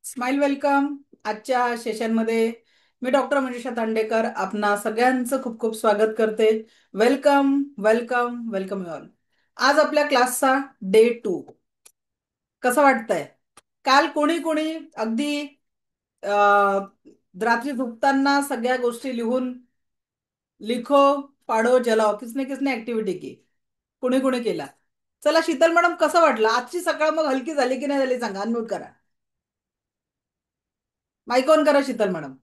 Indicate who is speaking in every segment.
Speaker 1: Smile welcome. आजच्या सेशनमध्ये मी doctor Manisha Tandekar आपणा सगळ्यांचं खूप खूप स्वागत करते. Welcome, welcome, welcome you all. आज आपल्या क्लासचा डे 2 कसं वाटतंय? काल कोणी कोणी अगदी अं, रात्री झोपताना सगळ्या गोष्टी लिहून लिखो पाडो जलाओ किसने किसने ऍक्टिव्हिटी की कोणी कोणी केला? चला शीतल मॅडम, कसं वाटलं आजची सकाळ? मग हलकी झाली की नाही झाली सांगा. अनम्यूट करा, माईक ऑन करा शीतल मॅडम.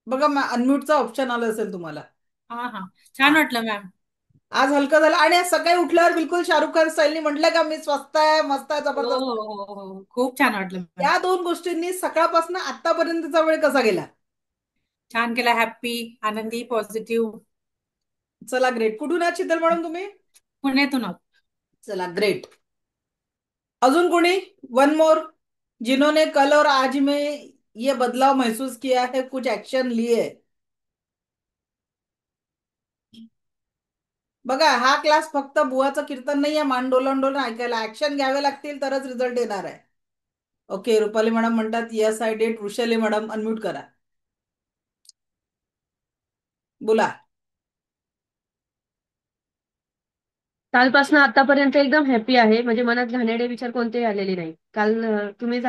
Speaker 1: बघा, अनम्यूटचा ऑप्शन आला असेल तुम्हाला.
Speaker 2: हा हा.
Speaker 1: हा,
Speaker 2: छान वाटलं मॅम.
Speaker 1: आज हलकं झालं. आणि आज सकाळी उठल्यावर बिलकुल शाहरुख खान स्टाईलनी म्हटलं का मी स्वस्त आहे, मस्त आहे,
Speaker 2: हो
Speaker 1: जबरदस्त आहे.
Speaker 2: हो हो हो. खूप छान वाटलं मॅम.
Speaker 1: या दोन गोष्टींनी सकाळपासून आतापर्यंतचा वेळ कसा गेला?
Speaker 2: छान केला. हॅप्पी, आनंदी, पॉझिटिव्ह.
Speaker 1: चला ग्रेट. कुठून आहात शीतल मॅडम तुम्ही?
Speaker 2: पुण्यातून आहोत.
Speaker 1: चला ग्रेट. अजून कोणी? वन मोर, जिन्होंने कल और आज में ये बदलाव महसूस किया है, कुछ एक्शन लिए. बघा, हा क्लास फक्त बुवाचं कीर्तन नाहीये मान डोलावून डोलावून ऐकायला. ऍक्शन घ्यावे लागतील तरच रिझल्ट येणार आहे. ओके, रुपाली मॅडम म्हणतात yes I date. Vrushali madam unmute करा, बोला.
Speaker 3: कालपासून आतापर्यंत एकदम हॅपी आहे. म्हणजे मनात घाणेरडे विचार कोणतेही आलेले नाही. काल तुम्ही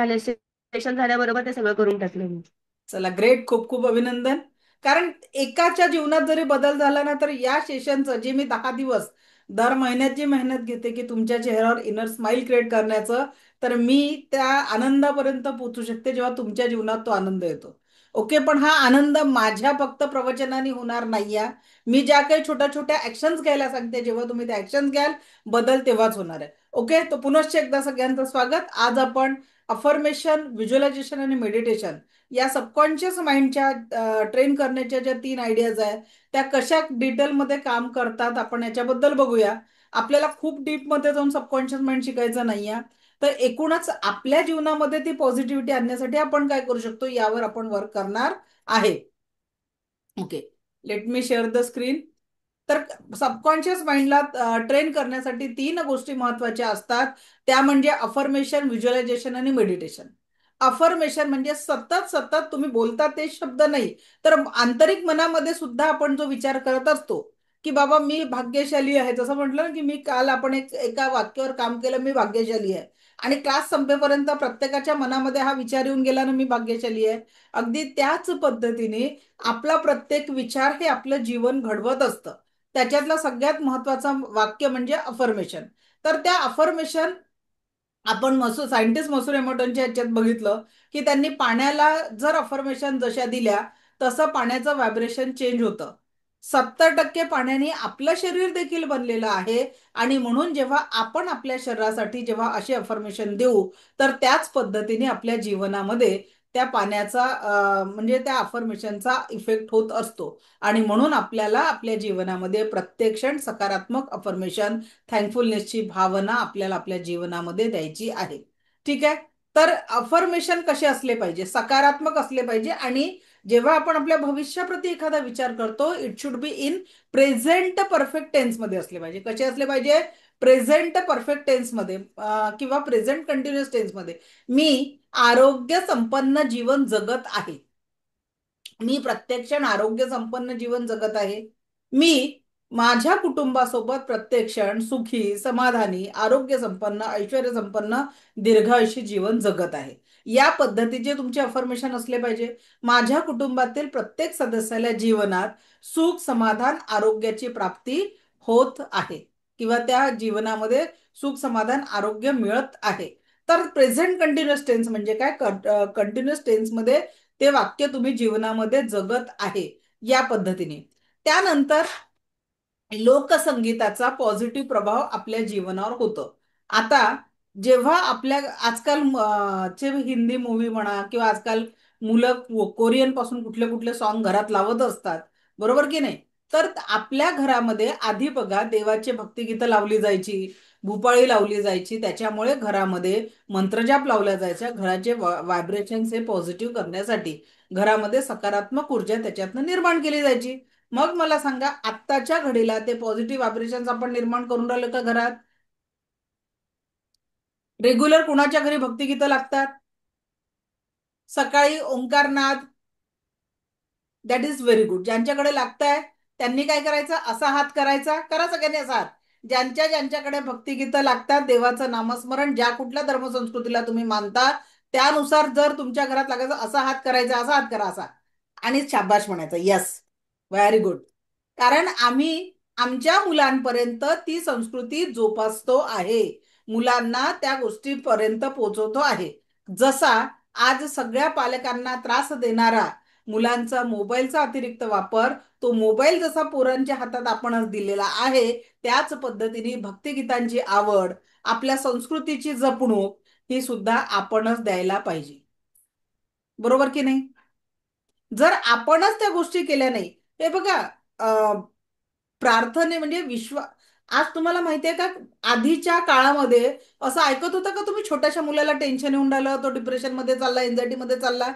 Speaker 3: सेशन झाल्याबरोबर ते सगळं करून टाकलं मी.
Speaker 1: चला ग्रेट, खूप खूप अभिनंदन. कारण एकाच्या जीवनात जरी बदल झाला ना, तर या सेशनचं जे मी 10 दिवस दर महिन्यात जी मेहनत घेते की तुमच्या चेहऱ्यावर इनर स्माइल क्रिएट करण्याचं, तर मी त्या आनंदापर्यंत पोहोचू शकते जेव्हा तुमच्या जीवनात तो आनंद येतो. ओके, पण हा आनंद माझ्या फक्त प्रवचनाने होणार नाहीये. मी ज्या काही छोट्या छोट्या ऍक्शन्स घ्यायला सांगते, जेव्हा तुम्ही त्या ऍक्शन्स घ्याल, बदल तेव्हाच होणार आहे. ओके, तर पुनश्च एकदा सगळ्यांचं स्वागत. आज आपण अफर्मेशन, व्हिज्युअलायझेशन आणि मेडिटेशन या सबकॉन्शियस माइंडच्या ट्रेन करण्याच्या ज्या 3 आयडियाज आहेत, त्या कशा डिटेलमध्ये काम करतात आपण याच्याबद्दल बघूया. आपल्याला खूप डीपमध्ये जाऊन सबकॉन्शियस माइंड शिकायचं नाहीये. तर एकूणच आपल्या जीवनामध्ये ती पॉझिटिव्हिटी आणण्यासाठी आपण काय करू शकतो यावर आपण वर्क करणार आहे. Okay, let me share the screen. तर सबकॉन्शियस माइंडला ट्रेन करण्यासाठी 3 गोष्टी महत्वाच्या असतात. त्या म्हणजे अफर्मेशन, व्हिज्युअलायझेशन आणि मेडिटेशन. अफर्मेशन म्हणजे सतत सतत तुम्ही बोलता ते शब्द नाही, तर आंतरिक मनामध्ये सुद्धा आपण जो विचार करत असतो की बाबा मी भाग्यशाली आहे. जसं म्हटलं ना की मी काल आपण एका वाक्यावर काम केलं, मी भाग्यशाली आहे. आणि क्लास संपेपर्यंत प्रत्येकाच्या मनामध्ये हा विचार येऊन गेला ना, मी भाग्यशाली आहे. अगदी त्याच पद्धतीने आपला प्रत्येक विचार हे आपलं जीवन घडवत असतं. त्याच्यातलं सगळ्यात महत्वाचं वाक्य म्हणजे अफर्मेशन. तर त्या अफर्मेशन आपण सायंटिस्ट मसूर एमोटोनच्या ह्याच्यात बघितलं की त्यांनी पाण्याला जर अफर्मेशन जशा दिल्या, तसं पाण्याचं व्हायब्रेशन चेंज होतं. 70% पाण्याने आपलं शरीर देखील बनलेलं आहे. आणि म्हणून जेव्हा आपण आपल्या शरीरासाठी जेव्हा असे अफर्मेशन देऊ, तर त्याच पद्धतीने आपल्या जीवनामध्ये त्या पाण्याचा म्हणजे त्या अफर्मेशनचा इफेक्ट होत असतो. आणि म्हणून आपल्याला आपल्या जीवनामध्ये प्रत्येक क्षण सकारात्मक अफर्मेशन, थँकफुलनेसची भावना आपल्याला आपल्या जीवनामध्ये द्यायची आहे. ठीक आहे. तर अफर्मेशन कसे असले पाहिजे? सकारात्मक असले पाहिजे. आणि जेव्हा आपण आपल्या भविष्याप्रती एखादा विचार करतो, it should be in present perfect tense मध्ये असले पाहिजे. कसे असले पाहिजे? प्रेझेंट परफेक्ट टेन्स मध्ये किंवा प्रेझेंट कंटिन्युअस टेन्स मध्ये. मी आरोग्य संपन्न जीवन जगत आहे. मी प्रत्येक क्षण आरोग्य संपन्न जीवन जगत आहे. मी माझ्या कुटुंबासोबत प्रत्येक क्षण सुखी, समाधानी, आरोग्य संपन्न, ऐश्वर्य संपन्न, दीर्घायुषी जीवन जगत आहे. या पद्धतीचे तुमचे अफर्मेशन असले पाहिजे. माझ्या कुटुंबातील प्रत्येक सदस्याला जीवनात सुख, समाधान, आरोग्याची प्राप्ती होत आहे किंवा त्या जीवनामध्ये सुख, समाधान, आरोग्य मिळत आहे. तर प्रेझेंट कंटिन्युअस टेन्स म्हणजे काय? कंटिन्युअस टेन्स मध्ये ते वाक्य तुम्ही जीवनामध्ये जगत आहे या पद्धतीने. त्यानंतर लोकसंगीताचा पॉझिटिव्ह प्रभाव आपल्या जीवनावर होतो. आता जेव्हा आपल्या आजकाल चे हिंदी मूवी म्हणा किंवा आजकाल मुलं कोरियन पासून कुठले कुठले सॉन्ग घरात लावत असतात, बरोबर की नाही? तर आपल्या घरामध्ये आधी बघा देवाची भक्तिगीतं लावली जायची, भूपाळी लावली जायची. त्याच्यामुळे घरामध्ये मंत्रजाप लावला जायचा, घराचे व्हायब्रेशन्स हे पॉझिटिव्ह करण्यासाठी. घरामध्ये सकारात्मक ऊर्जा त्याच्यातनं निर्माण केली जायची. मग मला सांगा, आत्ताच्या घडीला ते पॉझिटिव्ह व्हायब्रेशन्स आपण निर्माण करून राहिलो का घरात? रेग्युलर कुणाच्या घरी भक्तिगीतं लागतात? सकाळी ओंकारनाद, दॅट इज व्हेरी गुड. ज्यांच्याकडे लागताय त्यांनी काय करायचं? असा हात करायचा, करा सगळ्यांनी असा हात. ज्यांच्याकडे भक्तिगीतं लागतात, देवाचं नामस्मरण, ज्या कुठल्या धर्मसंस्कृतीला तुम्ही मानता त्यानुसार जर तुमच्या घरात लागायचं, असा हात करायचा, असा हात करा, असा, आणि शाबाश म्हणायचं, यस, व्हेरी गुड. कारण आम्ही आमच्या मुलांपर्यंत ती संस्कृती जोपासतो आहे, मुलांना त्या गोष्टीपर्यंत पोहोचवतो आहे. जसा आज सगळ्या पालकांना त्रास देणारा मुलांचा मोबाईलचा अतिरिक्त वापर, तो मोबाईल जसा पोरांच्या हातात आपणच दिलेला आहे, त्याच पद्धतीने भक्तिगीतांची आवड, आपल्या संस्कृतीची जपणूक ही सुद्धा आपणच द्यायला पाहिजे. बरोबर की नाही? जर आपणच त्या गोष्टी केल्या नाही, हे बघा, प्रार्थने म्हणजे आज तुम्हाला माहितीये का, आधीच्या काळामध्ये असं ऐकत होतं का तुम्ही, छोट्याशा मुलाला टेन्शन येऊन राहिलं, तो डिप्रेशन मध्ये चालला, एन्झायटी मध्ये चालला?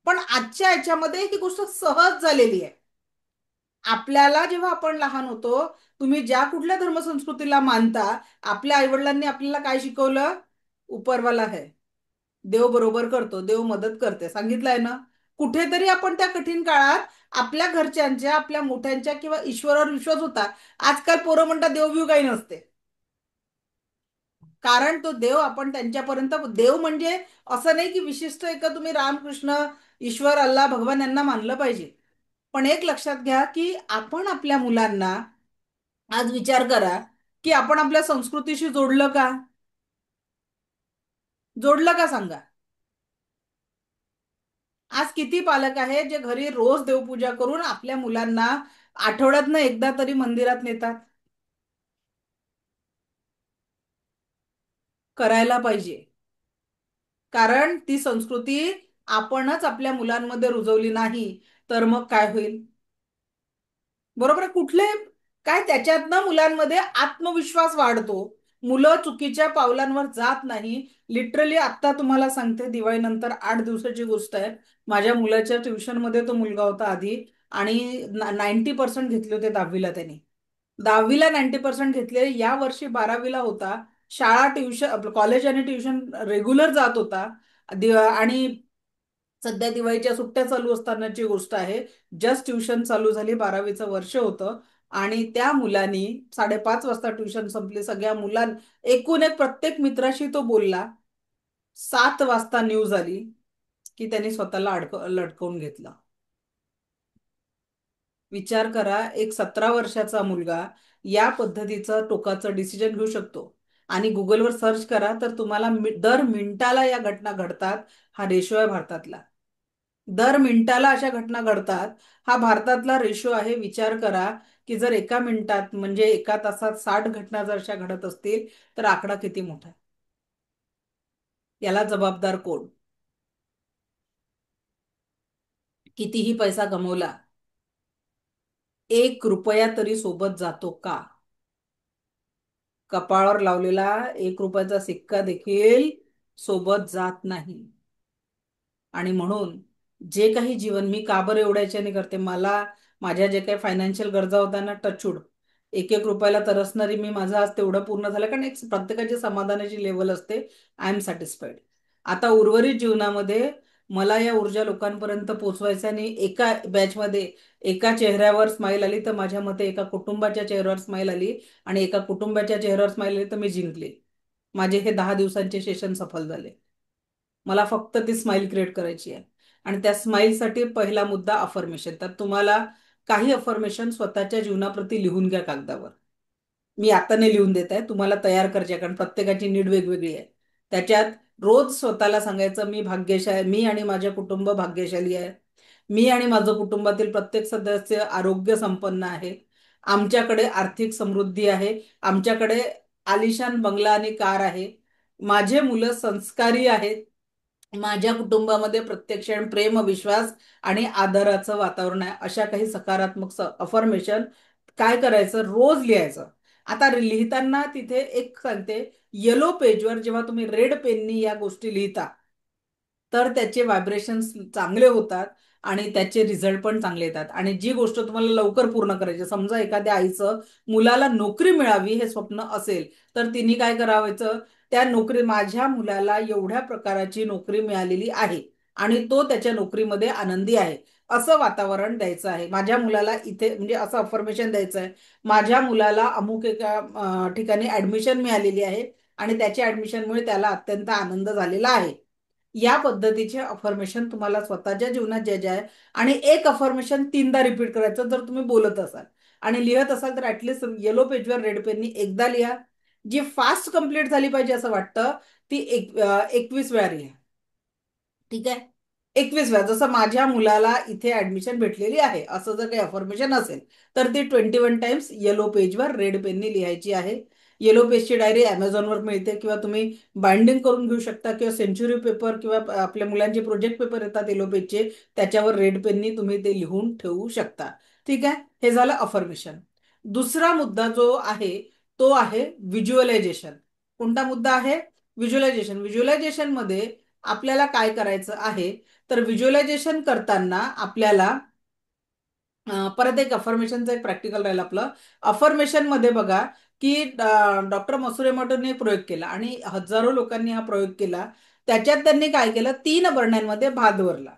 Speaker 1: पण आजच्या याच्यामध्ये ही गोष्ट सहज झालेली आहे. आपल्याला जेव्हा आपण लहान होतो, तुम्ही ज्या कुठल्या धर्मसंस्कृतीला मानता, आपल्या आईवडिलांनी आपल्याला काय शिकवलं? उपरवाला है, देव बरोबर करतो, देव मदत करते, सांगितलंय ना. कुठेतरी आपण त्या कठीण काळात आपल्या घरच्यांच्या, आपल्या मोठ्यांच्या किंवा ईश्वरावर विश्वास होता. आजकाल पोरं म्हणतात देवबिव काही नसते. कारण तो देव आपण त्यांच्यापर्यंत, देव म्हणजे असं नाही की विशिष्ट एक तुम्ही रामकृष्ण, ईश्वर, अल्लाह, भगवान यांना मानलं पाहिजे. पण एक लक्षात घ्या की आपण आपल्या मुलांना, आज विचार करा की आपण आपल्या संस्कृतीशी जोडलं का? जोडलं का सांगा? आज किती पालक आहेत जे घरी रोज देवपूजा करून आपल्या मुलांना आठवड्यातनं एकदा तरी मंदिरात नेतात? करायला पाहिजे. कारण ती संस्कृती आपणच आपल्या मुलांमध्ये रुजवली नाही तर मग काय होईल? बरोबर आहे. काय त्याच्यातनं मुलांमध्ये आत्मविश्वास वाढतो, मुलं चुकीच्या पावलांवर जात नाही. लिटरली आता तुम्हाला सांगते, दिवाळीनंतर 8 दिवसाची गोष्ट आहे, माझ्या मुलाच्या ट्युशनमध्ये तो मुलगा होता आधी, आणि 90% घेतले होते 10वीला त्यांनी. 10वीला 90% घेतले, या वर्षी 12वीला होता. शाळा, ट्युशन, कॉलेज आणि ट्युशन रेग्युलर जात होता. आणि सध्या दिवाळीच्या सुट्ट्या चालू असतानाची गोष्ट आहे. जस्ट ट्युशन चालू झाली, 12वीचं वर्ष होतं, आणि त्या मुलांनी 5:30 वाजता ट्युशन संपली. सगळ्या एकूण एक प्रत्येक मित्राशी तो बोलला. 7 वाजता न्यूज आली की त्यांनी स्वतःला लटकवून घेतलं. विचार करा, एक 17 वर्षाचा मुलगा या पद्धतीचं टोकाचं डिसिजन घेऊ शकतो. आणि गुगलवर सर्च करा तर तुम्हाला दर मिनिटाला या घटना घडतात. हा रेशो आहे भारतातला. दर मिनिटाला अशा घटना घडतात, हा भारतातला रेशो आहे. विचार करा की जर एका मिनिटात म्हणजे एका तासात 60 घटना जर अशा घडत असतील तर आकडा किती मोठा आहे? याला जबाबदार कोण? कितीही पैसा गमवला, 1 रुपया तरी सोबत जातो का? कपाळावर लावलेला 1 रुपयाचा सिक्का देखील सोबत जात नाही. आणि म्हणून जे काही जीवन मी का बरं एवढ्या याच्याने करते, मला माझ्या जे काही फायनान्शियल गरजा होत्या ना, टचूड, एक एक रुपयाला तरसणारी मी, माझं आज तेवढं पूर्ण झालं. कारण एक प्रत्येकाची समाधानाची लेवल असते, आय एम सॅटिस्फाईड. आता उर्वरित जीवनामध्ये मला या ऊर्जा लोकांपर्यंत पोहोचवायचं, आणि एका बॅचमध्ये एका चेहऱ्यावर स्माईल आली तर माझ्या मते एका कुटुंबाच्या चेहऱ्यावर स्माईल आली, आणि एका कुटुंबाच्या चेहऱ्यावर स्माईल आली तर मी जिंकले. माझे हे 10 दिवसांचे सेशन सफल झाले. मला फक्त ती स्माईल क्रिएट करायची आहे. आणि त्या स्माईलसाठी पहिला मुद्दा अफर्मेशन. तर तुम्हाला काही अफर्मेशन स्वतःच्या जीवनाप्रती लिहून घ्या कागदावर. मी आता नाही लिहून देत आहे, तुम्हाला तयार करायचे, कारण प्रत्येकाची नीड वेगवेगळी आहे. त्याच्यात रोज स्वतःला सांगायचं, मी भाग्यशाली, मी आणि माझे कुटुंब भाग्यशाली आहे, मी आणि माझं कुटुंबातील प्रत्येक सदस्य आरोग्य संपन्न आहे, आमच्याकडे आर्थिक समृद्धी आहे, आमच्याकडे आलिशान बंगला आणि कार आहे, माझे मुलं संस्कारी आहेत, माझ्या कुटुंबामध्ये प्रत्येक क्षण प्रेम, विश्वास आणि आदराचं वातावरण आहे. अशा काही सकारात्मक अफर्मेशन काय करायचं? रोज लिहायचं. आता लिहिताना तिथे एक सांगते, येलो पेजवर जेव्हा तुम्ही रेड पेननी या गोष्टी लिहिता तर त्याचे व्हायब्रेशन्स चांगले होतात आणि त्याचे रिझल्ट पण चांगले येतात. आणि जी गोष्ट तुम्हाला लवकर पूर्ण करायची, समजा एखाद्या आईचं मुलाला नोकरी मिळावी हे स्वप्न असेल, तर तिने काय करावायचं? त्या नोकरी, माझ्या मुलाला एवढ्या प्रकारची नोकरी मिळालेली आहे आणि तो त्याच्या नोकरीमध्ये आनंदी आहे, असं वातावरण द्यायचं आहे. माझ्या मुलाला इथे म्हणजे असं अफर्मेशन द्यायचं आहे. माझ्या मुलाला अमुक एका ठिकाणी ऍडमिशन मिळालेली आहे आणि त्याच्या ऍडमिशनमुळे त्याला अत्यंत आनंद झालेला आहे. या पद्धतीचे अफर्मेशन तुम्हाला स्वतःच्या जीवनात जे जे आहे, आणि एक अफर्मेशन 3दा रिपीट करायचं जर तुम्ही बोलत असाल. आणि लिहत असाल तर ऍटलिस्ट येलो पेजवर रेड पेननी एकदा लिहा. जी फास्ट कंप्लीट झाली पाहिजे असं वाटतं ती 21 वेळा लिहा. ठीक आहे. 21 वेळा. जसं माझ्या मुलाला इथे ऍडमिशन भेटलेली आहे असं जर काही अफर्मेशन असेल तर ती 21 टाइम्स येलो पेजवर रेड पेननी लिहायची आहे. येलो पेजची डायरी अमेझॉनवर मिळते किंवा तुम्ही बाइंडिंग करून घेऊ शकता, किंवा सेंचुरी पेपर किंवा आपल्या मुलांचे प्रोजेक्ट पेपर येतात येलो पेजचे, त्याच्यावर रेड पेननी तुम्ही ते लिहून ठेवू शकता. ठीक आहे. हे झालं अफर्मेशन. दुसरा मुद्दा जो आहे तो आहे व्हिज्युअलायझेशन. कोणता मुद्दा आहे? व्हिज्युअलायझेशन. व्हिज्युअलायझेशन मध्ये आपल्याला काय करायचं आहे, तर व्हिज्युअलायझेशन करताना आपल्याला परत एक अफर्मेशनचं एक प्रॅक्टिकल राहील आपलं. अफर्मेशन मध्ये बघा की डॉक्टर मसुरे मॉडने प्रयोग केला आणि हजारो लोकांनी हा प्रयोग केला. त्याच्यात त्यांनी काय केलं, 3 बरण्यांमध्ये भात भरला.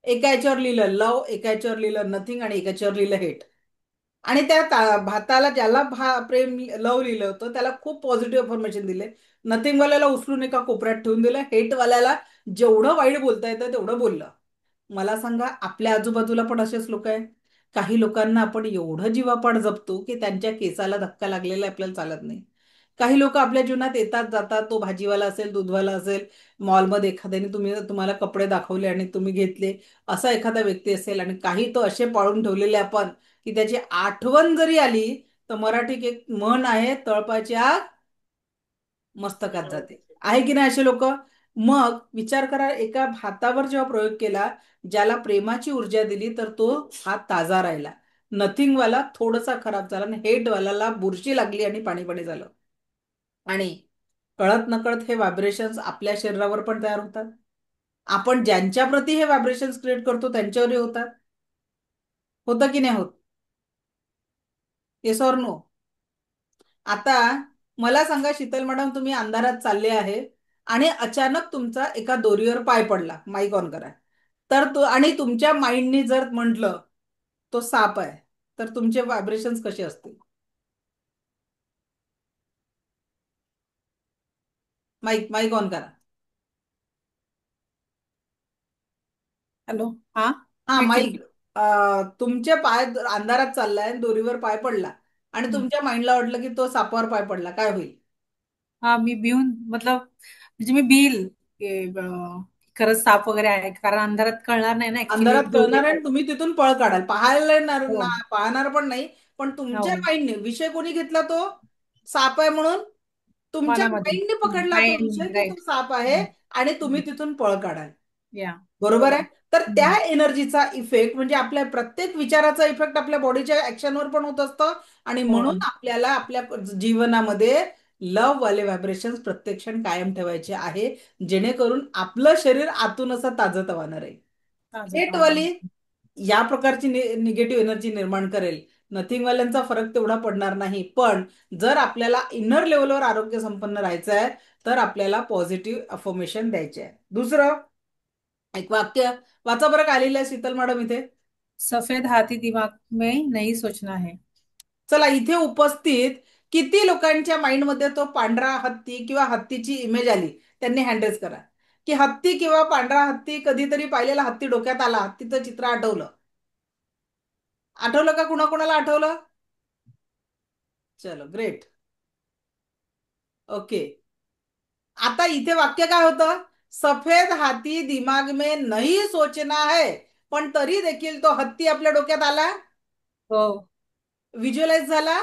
Speaker 1: एका याच्यावर लिहिलं लव, एका याच्यावर लिहिलं नथिंग आणि एका याच्यावर लिहिलं हेट. आणि त्या भाताला ज्याला प्रेम लव लिहिलं होतं त्याला खूप पॉझिटिव्ह इन्फॉर्मेशन दिले. नथिंग वाल्याला उचलून एका कोपऱ्यात ठेवून दिलं. हेट वाल्याला जेवढं वाईट बोलता येतं तेवढं बोललं. मला सांगा, आपल्या आजूबाजूला पण असेच लोक आहेत. काही लोकांना आपण एवढं जीवापाड जपतो की त्यांच्या केसाला धक्का लागलेला आपल्याला चालत नाही. काही लोक आपल्या जीवनात येतात जातात, तो भाजीवाला असेल, दूधवाला असेल, मॉलमध्ये एखाद्याने तुम्हाला कपडे दाखवले आणि तुम्ही घेतले, असा एखादा व्यक्ती असेल. आणि काही तो असे पाळून ठेवलेले आपण की त्याची आठवण जरी आली तर मराठीत एक म्हण आहे, तळपाची आग मस्तकात जाते. आहे की नाही असे लोक? मग विचार करा, एका भातावर जेव्हा प्रयोग केला, ज्याला प्रेमाची ऊर्जा दिली तर तो हात ताजा राहिला. नथिंग वाला थोडासा खराब झाला आणि हेट वाल्याला बुरशी लागली आणि पाणी पाणी झालं. आणि कळत नकळत हे व्हायब्रेशन्स आपल्या शरीरावर पण तयार होतात. आपण ज्यांच्या प्रती हे व्हायब्रेशन्स क्रिएट करतो त्यांच्यावरही होतात. होतं की नाही होत? Yes or no? आता मला सांगा शीतल मॅडम, तुम्ही अंधारात चालले आहे आणि अचानक तुमचा एका दोरीवर पाय पडला. माईक ऑन करा. तर तो, आणि तुमच्या माइंडनी जर म्हटलं तो साप आहे, तर तुमचे व्हायब्रेशन्स कसे असतील? माईक माईक ऑन करा.
Speaker 2: हॅलो. हा.
Speaker 1: हा
Speaker 2: मी ठीक
Speaker 1: माईक.
Speaker 2: आहे.
Speaker 1: तुमचे पाय अंधारात चाललाय आणि दोरीवर पाय पडला आणि
Speaker 2: हम्म.
Speaker 1: तुमच्या माइंडला वाटलं की तो सापावर पाय पडला, काय होईल?
Speaker 2: हा, मी भिऊन मतलब म्हणजे मी भिईल की खरंच साप वगैरे आहे, कारण अंधारात कळणार नाही ना ऍक्च्युली
Speaker 1: अंधारात कळणार आहे आणि तुम्ही तिथून पळ काढाल. पाहायला येणार
Speaker 2: हो.
Speaker 1: पाहणार पण नाही. पण तुमच्या
Speaker 2: हो.
Speaker 1: माइंडने विषय कोणी घेतला, तो साप आहे म्हणून तुमच्या
Speaker 2: मनामध्ये
Speaker 1: माइंडने पकडला तो विषय
Speaker 2: माइंड
Speaker 1: की तो
Speaker 2: राईट.
Speaker 1: साप आहे, आणि तुम्ही तिथून पळ काढाल.
Speaker 2: या.
Speaker 1: बरोबर आहे.
Speaker 2: बरोबर.
Speaker 1: तर त्या
Speaker 2: हम्म.
Speaker 1: एनर्जीचा इफेक्ट म्हणजे आपल्या प्रत्येक विचाराचा इफेक्ट आपल्या बॉडीच्या ऍक्शनवर पण होत असतं. आणि
Speaker 2: हो.
Speaker 1: म्हणून आपल्याला आपल्या जीवनामध्ये लव वाले व्हायब्रेशन प्रत्येक क्षण कायम ठेवायचे आहे, जेणेकरून आपलं शरीर आतून असं ताजतवानं राहील.
Speaker 2: ताजं.
Speaker 1: हेटवाली या प्रकारची निगेटिव्ह एनर्जी निर्माण करेल. नथिंगवाल्यांचा फरक तेवढा पडणार नाही. पण जर आपल्याला इनर लेवलवर आरोग्य संपन्न राहायचं आहे तर आपल्याला पॉझिटिव्ह अफर्मेशन द्यायचे आहे. दुसरं एक वाक्य वाचा बरं, काय लिहिलंय शीतल मॅडम इथे?
Speaker 2: सफेद हाथी दिमाग में नहीं सोचना है.
Speaker 1: चला, इथे उपस्थित किती लोकांच्या माइंडमध्ये तो पांढरा हत्ती किंवा हत्तीची इमेज आली, त्यांनी हँडरेज करा. की हत्ती किंवा पांढरा हत्ती, कधीतरी पाहिलेला हत्ती डोक्यात आला, हत्तीचं चित्र आठवलं? आठवलं का? कुणाकुणाला आठवलं? चलो ग्रेट. ओके. आता इथे वाक्य काय होतं? सफेद हाती दिमाग में नहीं सोचना है. पण तरी देखील तो हत्ती आपल्या डोक्यात आला,
Speaker 2: हो.
Speaker 1: व्हिज्युअलाइज झाला.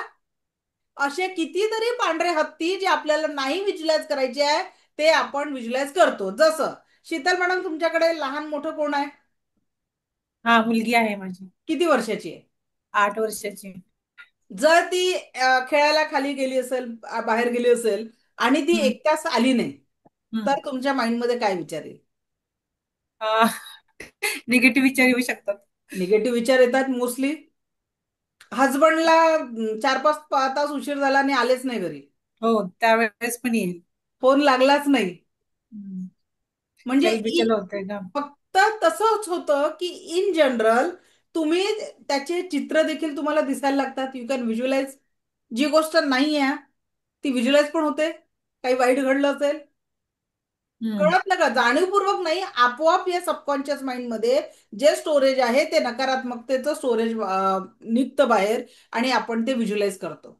Speaker 1: असे कितीतरी पांढरे हत्ती जे आपल्याला नाही व्हिज्युअलाइज करायचे आहे ते आपण व्हिज्युअलाइज करतो. जसं शीतल मॅडम, तुमच्याकडे लहान मोठं कोण आहे?
Speaker 2: हा, मुलगी आहे माझी.
Speaker 1: किती वर्षाची आहे?
Speaker 2: 8 वर्षाची.
Speaker 1: जर ती खेळायला खाली गेली असेल, बाहेर गेली असेल आणि ती
Speaker 2: हम्म.
Speaker 1: 1 तास आली नाही,
Speaker 2: हम्म.
Speaker 1: तर तुमच्या माइंडमध्ये काय विचार येईल?
Speaker 2: निगेटिव्ह विचार येऊ शकतात.
Speaker 1: निगेटिव्ह विचार येतात मोस्टली. हजबंडला 4-5 तास उशीर झाला आणि आलेच नाही घरी,
Speaker 2: हो, त्यावेळेस पण येईल.
Speaker 1: फोन लागलाच नाही.
Speaker 2: हम्म.
Speaker 1: म्हणजे
Speaker 2: तेच बिचार होतंय का.
Speaker 1: फक्त तसंच होतं की इन जनरल तुम्ही त्याचे चित्र देखील तुम्हाला दिसायला लागतात. You can visualise. जी गोष्ट नाही आहे ती व्हिज्युअलाइज पण होते. काही वाईट घडलं असेल,
Speaker 2: हम्म.
Speaker 1: कळत का, जाणीवपूर्वक नाही, आपोआप या सबकॉन्शियस माइंड मध्ये जे स्टोरेज आहे ते नकारात्मकतेचं स्टोरेज निघतं बाहेर आणि आपण ते व्हिज्युअलाइज करतो.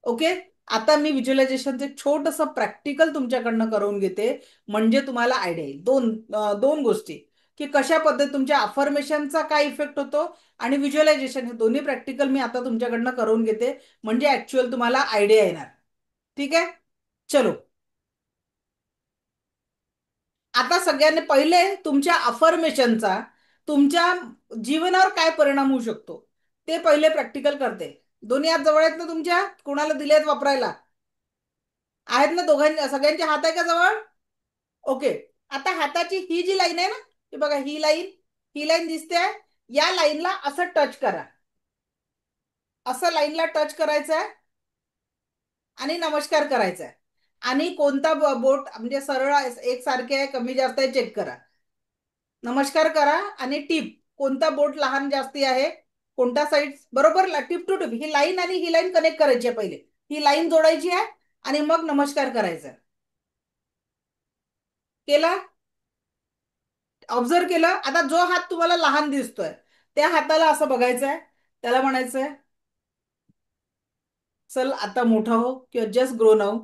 Speaker 1: ओके. आता मी व्हिज्युअलायझेशनचे छोटंसं प्रॅक्टिकल तुमच्याकडनं करून घेते, म्हणजे तुम्हाला आयडिया येईल. दोन गोष्टी की कशा पद्धती तुमच्या अफर्मेशनचा काय इफेक्ट होतो आणि व्हिज्युअलायझेशन, हे दोन्ही प्रॅक्टिकल मी आता तुमच्याकडनं करून घेते, म्हणजे ऍक्च्युअल तुम्हाला आयडिया येणार. ठीक आहे, चलो. आता सगळ्यांनी पहिले तुमच्या अफर्मेशनचा तुमच्या जीवनावर काय परिणाम होऊ शकतो ते पहिले प्रॅक्टिकल करते. दोन्ही हात जवळ आहेत ना तुमच्या? कुणाला दिलेत वापरायला? आहेत ना दोघांच्या, सगळ्यांचे हात आहे का जवळ? ओके. आता हाताची ही जी लाईन आहे ना, ही बघा, ही लाईन दिसते, या लाईनला असं टच करा. असं लाईनला टच करायचं आहे आणि नमस्कार करायचा आहे. आणि कोणता बोट म्हणजे सरळ एक सारखे आहे कमी जास्त आहे चेक करा. नमस्कार करा आणि टिप, कोणता बोट लहान जास्ती आहे, कोणता साईड बरोबर, टिप टू टिप ही लाईन आणि ही लाईन कनेक्ट करायची आहे. पहिले ही लाईन जोडायची आहे आणि मग नमस्कार करायचा आहे. केला? ऑब्झर्व केलं? आता जो हात तुम्हाला लहान दिसतोय त्या हाताला असं बघायचं आहे, त्याला म्हणायचंय चल आता मोठा हो, किंवा just grow now,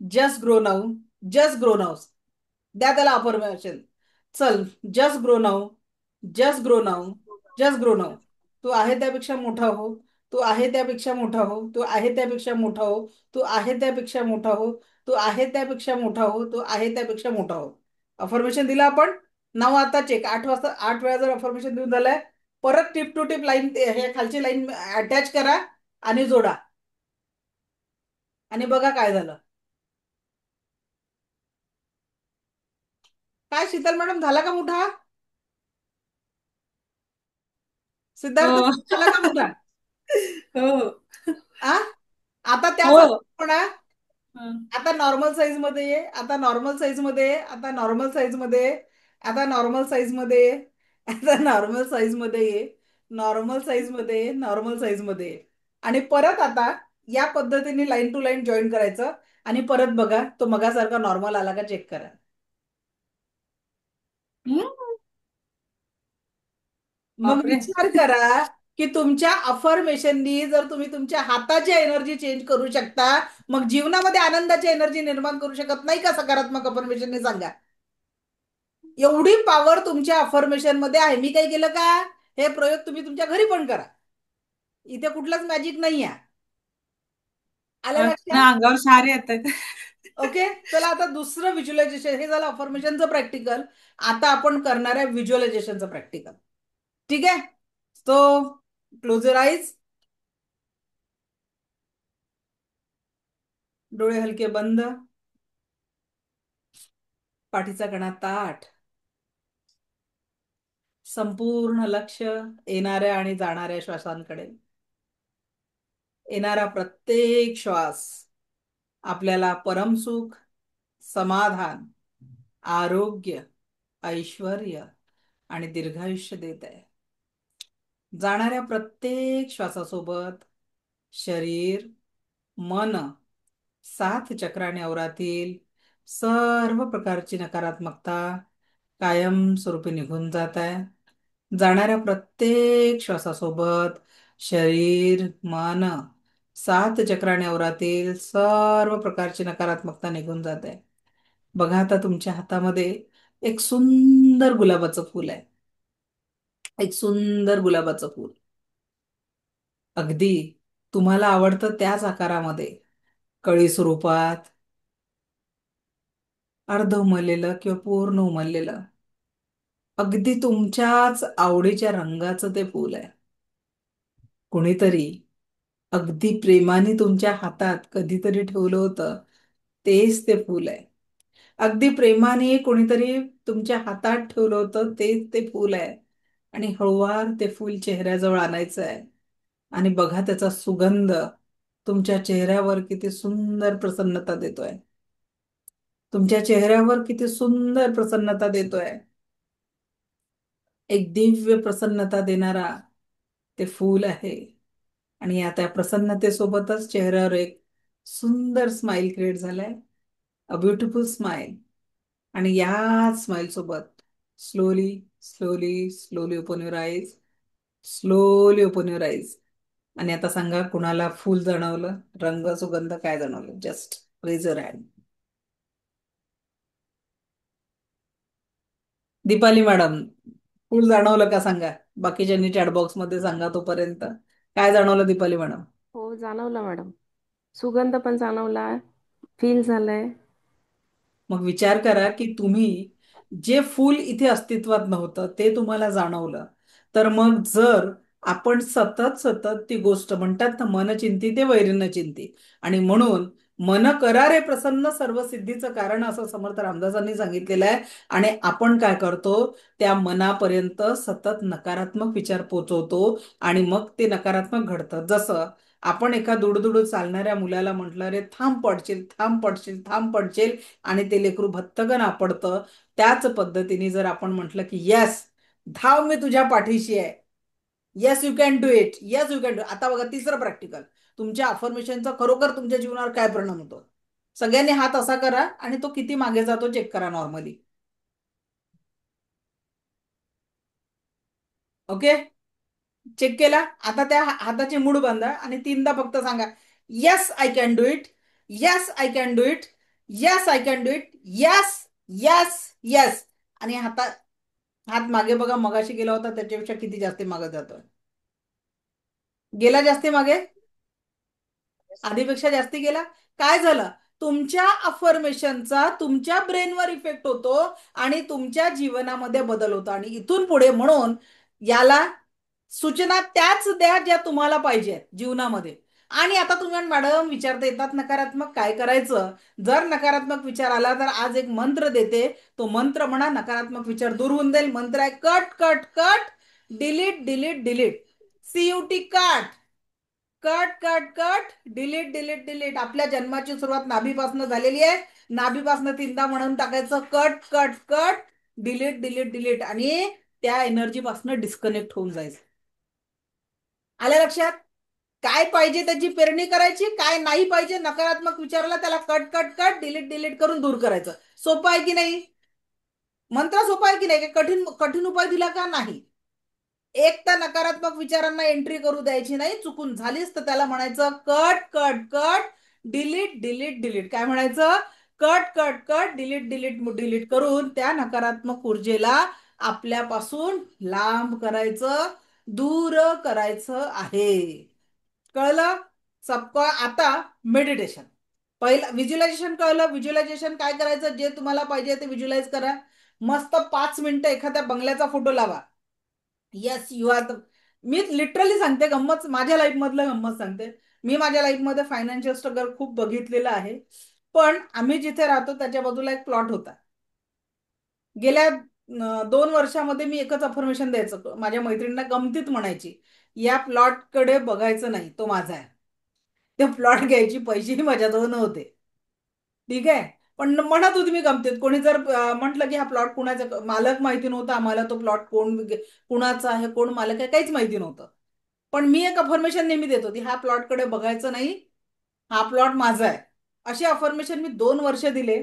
Speaker 1: just grow now, just grow now. द्या त्याला अफर्मेशन. चल, just grow now, just grow now, just grow now. तू आहे त्यापेक्षा मोठा हो, तू आहे त्यापेक्षा मोठा हो, तू आहे त्यापेक्षा मोठा हो, तू आहे त्यापेक्षा मोठा हो, तू आहे त्यापेक्षा मोठा हो, तू आहे त्यापेक्षा मोठा हो. अफर्मेशन दिलं आपण. नाव आता चेक, 8 वाजता 8 वेळा जर अफर्मेशन देऊन झालंय, परत टिप टू टिप लाईन, हे खालची लाईन अटॅच करा आणि जोडा आणि बघा काय झालं. काय शीतल मॅडम, झाला का मोठा? सिद्धार्थ
Speaker 2: हो.
Speaker 1: झाला का मोठा?
Speaker 2: हो.
Speaker 1: आ आता त्याच
Speaker 2: हो.
Speaker 1: म्हणा,
Speaker 2: हं.
Speaker 1: आता नॉर्मल साईज मध्ये ये, आता नॉर्मल साईज मध्ये ये, आता नॉर्मल साईज मध्ये ये, आता नॉर्मल साईज मध्ये ये, आता नॉर्मल साईज मध्ये ये, नॉर्मल साईज मध्ये ये, नॉर्मल साईज मध्ये ये. आणि परत आता या पद्धतीने लाईन टू लाईन जॉईन करायचं आणि परत बघा तो मगासारखा नॉर्मल आला का चेक करा.
Speaker 2: हं.
Speaker 1: मग
Speaker 2: बापरे.
Speaker 1: विचार करा की तुमच्या अफर्मेशननी जर तुम्ही तुमच्या हाताची एनर्जी चेंज करू शकता, मग जीवनामध्ये आनंदाची एनर्जी निर्माण करू शकत नाही का सकारात्मक अफर्मेशनने? सांगा. एवढी पॉवर तुमच्या अफर्मेशन मध्ये आहे. मी काय केलं का, हे प्रयोग तुम्ही तुमच्या घरी पण करा. इथे कुठलाच मॅजिक नाही आहे. आलं
Speaker 2: ना
Speaker 1: लक्षात?
Speaker 2: अंगावर शहारे येतात.
Speaker 1: ओके. चला आता दुसरं व्हिज्युअलायझेशन, हे झालं अफर्मेशनचं प्रॅक्टिकल. आता आपण करणार आहे व्हिज्युअलायझेशनचं प्रॅक्टिकल. ठीक आहे. So close your eyes. डोळे हलके बंद, पाठीचा कणा ताठ, संपूर्ण लक्ष येणाऱ्या आणि जाणाऱ्या श्वासांकडे. येणारा प्रत्येक श्वास आपल्याला परमसुख, समाधान, आरोग्य, ऐश्वर्य आणि दीर्घायुष्य देत आहे. जाणाऱ्या प्रत्येक श्वासासोबत शरीर, मन, 7 चक्राने अवरातील सर्व प्रकारची नकारात्मकता कायमस्वरूपी निघून जात आहे. जाणाऱ्या प्रत्येक श्वासासोबत शरीर, मन, 7 चक्राने अवरातील सर्व प्रकारची नकारात्मकता निघून जात आहे. बघा आता तुमच्या हातामध्ये एक सुंदर गुलाबाचं फूल आहे. एक सुंदर गुलाबाचं फूल, अगदी तुम्हाला आवडतं त्याच आकारामध्ये, कळी स्वरूपात, अर्ध उमललेलं किंवा पूर्ण उमललेलं, अगदी तुमच्याच आवडीच्या रंगाचं ते फूल आहे. कुणीतरी अगदी प्रेमाने तुमच्या हातात कधीतरी ठेवलं होतं, तेच ते फूल आहे. अगदी प्रेमाने कोणीतरी तुमच्या हातात ठेवलं होतं, तेच ते फूल आहे. आणि हळूवार ते फूल चेहऱ्याजवळ आणायचं आहे आणि बघा त्याचा सुगंध तुमच्या चेहऱ्यावर किती सुंदर प्रसन्नता देतोय. तुमच्या चेहऱ्यावर किती सुंदर प्रसन्नता देतोय. एक दिव्य प्रसन्नता देणारा ते फूल आहे. आणि या त्या प्रसन्नतेसोबतच चेहऱ्यावर एक सुंदर स्माइल क्रिएट झालाय. A beautiful smile. आणि या स्माइल सोबत slowly slowly slowly open your eyes. Slowly open your eyes. आणि आता सांगा, कुणाला फूल जाणवलं, रंग सुगंध काय जाणवलं? Just raise your hand. Deepali madam, फूल जाणवलं का सांगा. बाकीच्यांनी चॅट बॉक्स मध्ये सांगा तोपर्यंत. काय जाणवलं दीपाली मॅडम?
Speaker 4: हो जाणवला मॅडम. सुगंध पण जाणवला. फील झालंय.
Speaker 1: मग विचार करा की तुम्ही जे फूल इथे अस्तित्वात नव्हतं ते तुम्हाला जाणवलं. तर मग जर आपण सतत सतत ती गोष्ट, म्हणतात ना, मन चिंती ते वैरिन चिंती. आणि म्हणून मन करारे प्रसन्न सर्व सिद्धीचं कारण असं समर्थ रामदासांनी सांगितलेलं आहे. आणि आपण काय करतो, त्या मनापर्यंत सतत नकारात्मक विचार पोचवतो आणि मग ते नकारात्मक घडतं. जसं आपण एका दुडदुडू चालणाऱ्या मुलाला म्हटलं, रे थांब पडशील, थांब पडशील, थांब पडशील, आणि ते लेकरू भत्तकन आपडतं. त्याच पद्धतीने जर आपण म्हटलं की यस, धाव, मी तुझ्या पाठीशी आहे, yes you can do it, yes you can do. आता बघा तिसरं प्रॅक्टिकल. तुमच्या अफर्मेशनचा खरोखर तुमच्या जीवनावर काय परिणाम होतो? सगळ्यांनी हात असा करा आणि तो किती मागे जातो चेक करा नॉर्मली. ओके, चेक केला. आता त्या हाताची मूड बांधा आणि तीनदा फक्त सांगा, yes I can do it, yes I can do it, yes I can do it, yes, yes, yes. आणि हात मागे बघा, मगाशी गेला होता त्याच्यापेक्षा किती जास्त मागे जातोय. गेला जास्ती मागे, आधीपेक्षा जास्ती गेला. काय झालं? तुमच्या अफर्मेशनचा तुमच्या ब्रेनवर इफेक्ट होतो आणि तुमच्या जीवनामध्ये बदल होतो. आणि इथून पुढे म्हणून याला सूचना त्याच द्या ज्या तुम्हाला पाहिजे जीवनामध्ये. आणि आता तुम्ही मॅडम विचारता येतात नकारात्मक काय करायचं? जर नकारात्मक विचार आला तर आज एक मंत्र देते, तो मंत्र म्हणा, नकारात्मक विचार दूर होऊन जाईल. मंत्र आहे cut cut cut, delete delete delete. CUT cut, cut cut cut, delete delete delete. आपल्या जन्माची सुरुवात नाभीपासून झालेली आहे. नाभीपासून तीनदा म्हणून टाकायचं cut cut cut, delete delete delete. आणि त्या एनर्जी पासून डिस्कनेक्ट होऊन जायचं. आल्या लक्षात? काय पाहिजे त्याची पेरणी करायची, काय नाही पाहिजे नकारात्मक विचाराला त्याला cut cut cut, delete delete करून दूर करायचं. सोपं आहे की नाही? मंत्र सोपा आहे की नाही? कठीण कठीण उपाय दिला का? नाही. एक तर नकारात्मक विचारांना एंट्री करू द्यायची नाही. चुकून झालीच तर त्याला म्हणायचं cut cut cut, delete delete delete. काय म्हणायचं? Cut cut cut, delete delete delete करून त्या नकारात्मक ऊर्जेला आपल्यापासून लांब करायचं, दूर करायचं आहे. कळलं? सबका. आता मेडिटेशन. पहिलं व्हिज्युअलायझेशन कळलं. व्हिज्युअलायझेशन काय करायचं? जे तुम्हाला पाहिजे ते व्हिज्युअलाइज करा. मस्त 5 मिनिटं एखाद्या बंगल्याचा फोटो लावा. Yes you are the. मी लिटरली सांगते, गंमत माझ्या लाईफ मधलं गंमत सांगते. मी माझ्या लाईफ मध्ये फायनान्शियल स्ट्रगल खूप बघितलेलं आहे. पण आम्ही जिथे राहतो त्याच्या बाजूला एक प्लॉट होता. गेल्या 2 वर्षामध्ये मी एकच अफर्मेशन द्यायचं, माझ्या मैत्रिणींना गमतीत म्हणायची, या प्लॉट कडे बघायचं नाही, तो माझा आहे. ते प्लॉट घ्यायची पैसेही माझ्याजवळ नव्हते. ठीक आहे. पण म्हणत होती मी गमतीत. कोणी जर म्हटलं की हा प्लॉट कुणाचा, मालक माहिती नव्हता आम्हाला, तो प्लॉट कुणाचा आहे, कोण मालक आहे, काहीच माहिती नव्हतं. पण मी एक अफर्मेशन नेहमी देत होती, हा प्लॉट कडे बघायचं नाही, हा प्लॉट माझा आहे. अशी अफर्मेशन मी 2 वर्ष दिले.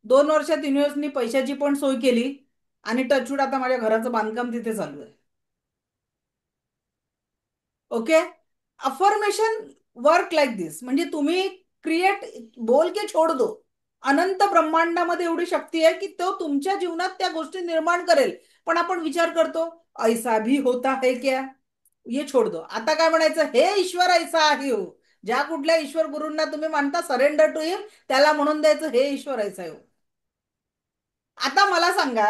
Speaker 1: 2 वर्षात युनिव्हर्सनी पैशाची पण सोय केली. आणि टचवूड आता माझ्या घराचं बांधकाम तिथे चालू आहे. ओके. अफर्मेशन वर्क लाईक दिस. म्हणजे तुम्ही क्रिएट, बोल के छोड दो. अनंत ब्रह्मांडामध्ये एवढी शक्ती आहे की तो तुमच्या जीवनात त्या गोष्टी निर्माण करेल. पण आपण विचार करतो, ऐसा भी होता है क्या, ये छोड दो. आता काय म्हणायचं? हे ईश्वर ऐसा आहे हो. ज्या कुठल्या ईश्वर गुरूंना तुम्ही मानता, सरेंडर टू हिम, त्याला म्हणून द्यायचं हे ईश्वर ऐसा आहे हो. आता मला सांगा,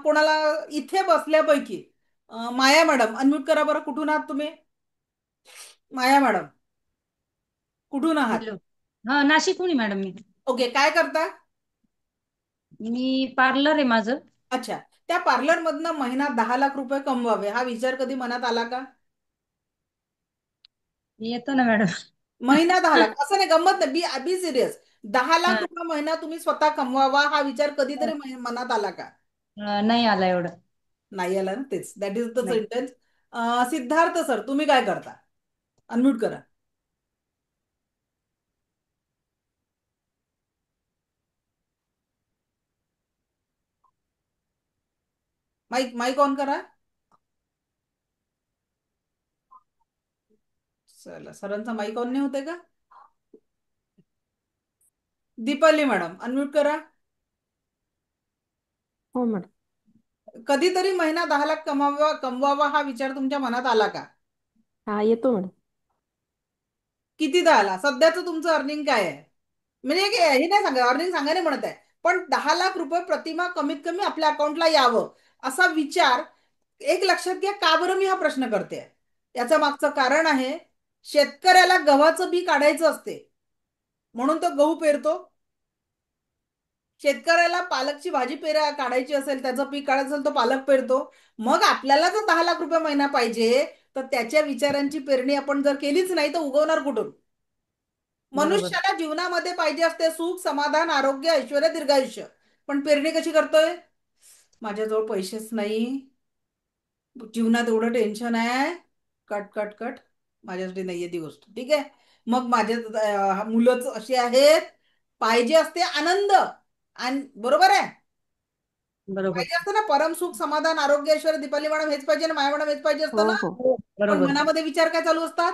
Speaker 1: कोणाला इथे बसल्यापैकी माया मॅडम अनम्यूट करा बरं. कुठून आहात तुम्ही? माया मॅडम, कुठून आहात?
Speaker 5: हॅलो. हा, नाशिकहून आहे मॅडम मी.
Speaker 1: ओके, काय करता?
Speaker 5: मी पार्लर आहे माझं.
Speaker 1: अच्छा. त्या पार्लर मधनं महिना 10 लाख रुपये कमवावे, हा विचार कधी मनात आला का?
Speaker 5: येतो ना मॅडम.
Speaker 1: महिना 10 लाख असं नाही, गंमत नाही. बी बी सिरियस. 10 लाख
Speaker 5: हा.
Speaker 1: रुपये महिना तुम्ही स्वतः कमवावा हा विचार कधीतरी मनात आला का?
Speaker 5: नाही आला एवढं.
Speaker 1: नाही आला ना, तेच दॅट इज द
Speaker 5: नाही.
Speaker 1: सेंटेन्स. सिद्धार्थ सर, तुम्ही काय करता? अनम्यूट करा. माईक माईक ऑन करा. चला, सरांचा माईक ऑन नाही होते का? दीपाली मॅडम, अनम्यूट करा.
Speaker 4: हो मॅडम.
Speaker 1: कधीतरी महिना 10 लाख कमवावा हा विचार तुमच्या मनात आला का?
Speaker 4: हा, येतो मॅडम.
Speaker 1: कितीदा आला? सध्याचं तुमचं अर्निंग काय आहे? म्हणजे हे नाही सांगा, अर्निंग सांगायला म्हणत आहे, पण 10 लाख रुपये प्रतिमा कमीत कमी आपल्या अकाउंटला यावं असा विचार एक लक्षात घ्या. का बरं मी हा प्रश्न करते? याचं मागचं कारण आहे, शेतकऱ्याला गव्हाचं बी काढायचं असते म्हणून तो गहू पेरतो. शेतकऱ्याला पालकची भाजी काढायची असेल, त्याचं पीक काढायचं असेल, तो पालक पेरतो. मग आपल्याला जर 10 लाख रुपये महिना पाहिजे, तर त्याच्या विचारांची पेरणी आपण जर केलीच नाही तर उगवणार कुठून?
Speaker 5: बरोबर.
Speaker 1: मनुष्याला जीवनामध्ये पाहिजे असते सुख, समाधान, आरोग्य, ऐश्वर्य, दीर्घायुष्य. पण पेरणी कशी करतोय? माझ्याजवळ पैसेच नाही, जीवनात एवढं टेन्शन आहे, कट कट कट, माझ्यासाठी नाहीये ती वस्तू. ठीक आहे, मग माझ्या मुलंच अशी आहेत, पाहिजे असते आनंद. आणि बरोबर आहे,
Speaker 5: बरोबर.
Speaker 1: पाहिजे असतं ना परम सुख, समाधान, आरोग्य, ऐश्वर्य. दीपाली मॅडम हेच पाहिजे ना, माया मॅडम हेच पाहिजे असतं
Speaker 4: हो
Speaker 1: ना.
Speaker 4: हो.
Speaker 5: हो,
Speaker 1: पण
Speaker 5: बरोबर.
Speaker 1: मनामध्ये विचार काय चालू असतात?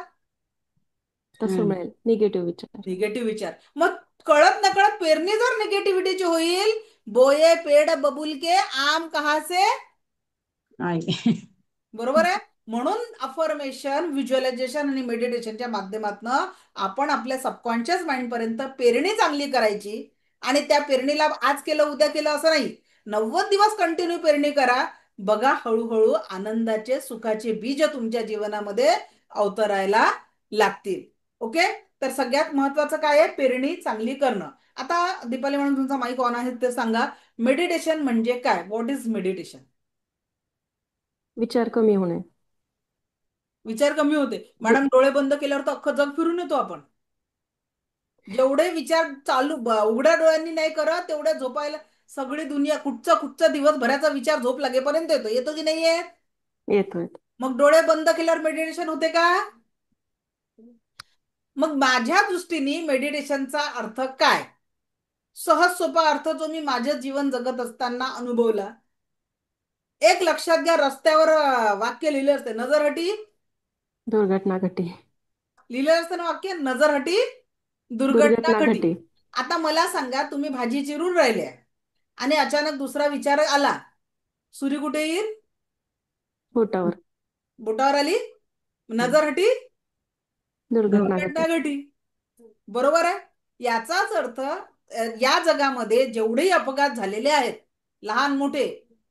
Speaker 4: तसं
Speaker 5: हम्म.
Speaker 4: मिळेल निगेटिव्ह विचार.
Speaker 1: निगेटिव्ह विचार. मग कळत नकळत पेरणी जर निगेटिव्हिटीची होईल, बोये पेड़ बबुल के आम कहा से?
Speaker 5: आहे.
Speaker 1: बरोबर आहे. म्हणून अफर्मेशन, व्हिज्युअलायझेशन आणि मेडिटेशनच्या माध्यमातून आपण आपल्या सबकॉन्शियस माइंड पर्यंत पेरणी चांगली करायची. आणि त्या पेरणीला आज केलं उद्या केलं असं नाही, 90 दिवस कंटिन्यू पेरणी करा. बघा, हळूहळू आनंदाचे, सुखाचे बीज तुमच्या जीवनामध्ये अवतरायला लागतील. ओके, तर सगळ्यात महत्वाचं काय आहे? पेरणी चांगली करणं. आता दीपाली म्हणून तुमचा माईक ऑन आहे ते सांगा, मेडिटेशन म्हणजे काय? What is meditation?
Speaker 4: विचार कमी होणे.
Speaker 1: विचार कमी होते.
Speaker 4: जे
Speaker 1: मॅडम, डोळे बंद केल्यावर तर अख्खं जग फिरून येतो आपण. जेवढे विचार चालू उघड्या डोळ्यांनी नाही करत, तेवढ्या झोपायला सगळी दुनिया, कुठचा कुठचा दिवसभराचा विचार झोप लागेपर्यंत येतो. येतो की नाहीये?
Speaker 4: येतो येतो.
Speaker 1: मग डोळे बंद केल्यावर मेडिटेशन होते का? मग माझ्या दृष्टीने मेडिटेशनचा अर्थ काय? सहज सोपा अर्थ जो मी माझं जीवन जगत असताना अनुभवला. एक लक्षात घ्या, रस्त्यावर वाक्य लिहिले असते, नजर हटी.
Speaker 4: दुर्घटना घटी.
Speaker 1: लिहिलं असतं ना वाक्य, नजर हटी दुर्घटना
Speaker 4: दुर्घटना
Speaker 1: घटी.
Speaker 4: घटी.
Speaker 1: आता मला सांगा, तुम्ही भाजी चिरून राहिले आणि अचानक दुसरा विचार आला, सुरी कुठे येईल?
Speaker 4: बोटावर.
Speaker 1: बोटावर आली. नजर हटी
Speaker 4: दुर्घटना घटी.
Speaker 1: दुर्घटना घटी. बरोबर आहे. याचाच अर्थ या जगामध्ये जेवढेही अपघात झालेले आहेत, लहान मोठे,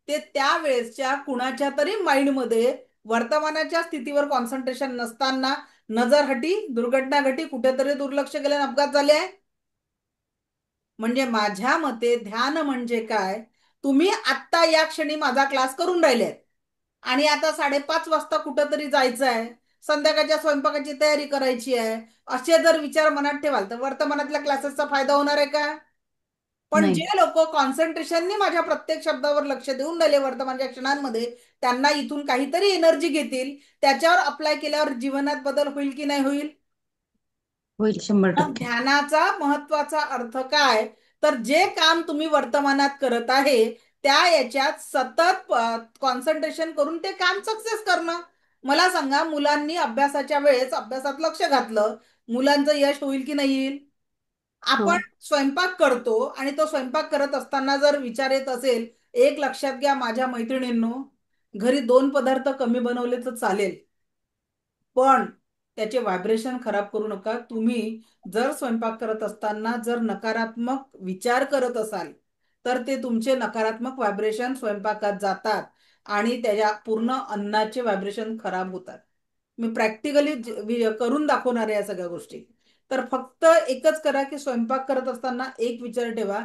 Speaker 1: ते त्यावेळेसच्या कुणाच्या तरी माइंडमध्ये वर्तमानाच्या स्थितीवर कॉन्सन्ट्रेशन नसताना नजर हटी दुर्घटना घटी, कुठेतरी दुर्लक्ष केल्याने अपघात झाले आहे. म्हणजे माझ्या मते ध्यान म्हणजे काय? तुम्ही आत्ता या क्षणी माझा क्लास करून राहिले आणि आता 5:30 वाजता कुठंतरी जायचं आहे, संध्याकाळच्या स्वयंपाकाची तयारी करायची आहे, असे जर विचार मनात ठेवाल तर वर्तमानातल्या क्लासेसचा फायदा होणार आहे का? पण
Speaker 5: नाही.
Speaker 1: जे लोक कॉन्सन्ट्रेशनने माझ्या प्रत्येक शब्दावर लक्ष देऊन राहिले वर्तमानच्या क्षणांमध्ये, त्यांना इथून काहीतरी एनर्जी घेतील, त्याच्यावर अप्लाय केल्यावर जीवनात बदल होईल की नाही होईल?
Speaker 5: होईल, 100
Speaker 1: मग
Speaker 5: टक्के
Speaker 1: ध्यानाचा महत्वाचा अर्थ काय? तर जे काम तुम्ही वर्तमानात करत आहे त्या याच्यात सतत कॉन्सन्ट्रेशन करून ते काम सक्सेस करणं. मला सांगा, मुलांनी अभ्यासाच्या वेळेस अभ्यासात लक्ष घातलं, मुलांचं यश होईल की नाही येईल?
Speaker 4: हो.
Speaker 1: आपण स्वयंपाक करतो आणि तो स्वयंपाक करत असताना जर विचार येत असेल, एक लक्षात घ्या माझ्या मैत्रिणींनो, घरी 2 पदार्थ कमी बनवले तर चालेल, पण त्याचे व्हायब्रेशन खराब करू नका. तुम्ही जर स्वयंपाक करत असताना जर नकारात्मक विचार करत असाल, तर ते तुमचे नकारात्मक व्हायब्रेशन स्वयंपाकात जातात आणि त्याच्या पूर्ण अन्नाचे व्हायब्रेशन खराब होतात. मी प्रॅक्टिकली करून दाखवणार आहे या सगळ्या गोष्टी. तर फक्त एकच करा की स्वयंपाक करत असताना एक विचार ठेवा,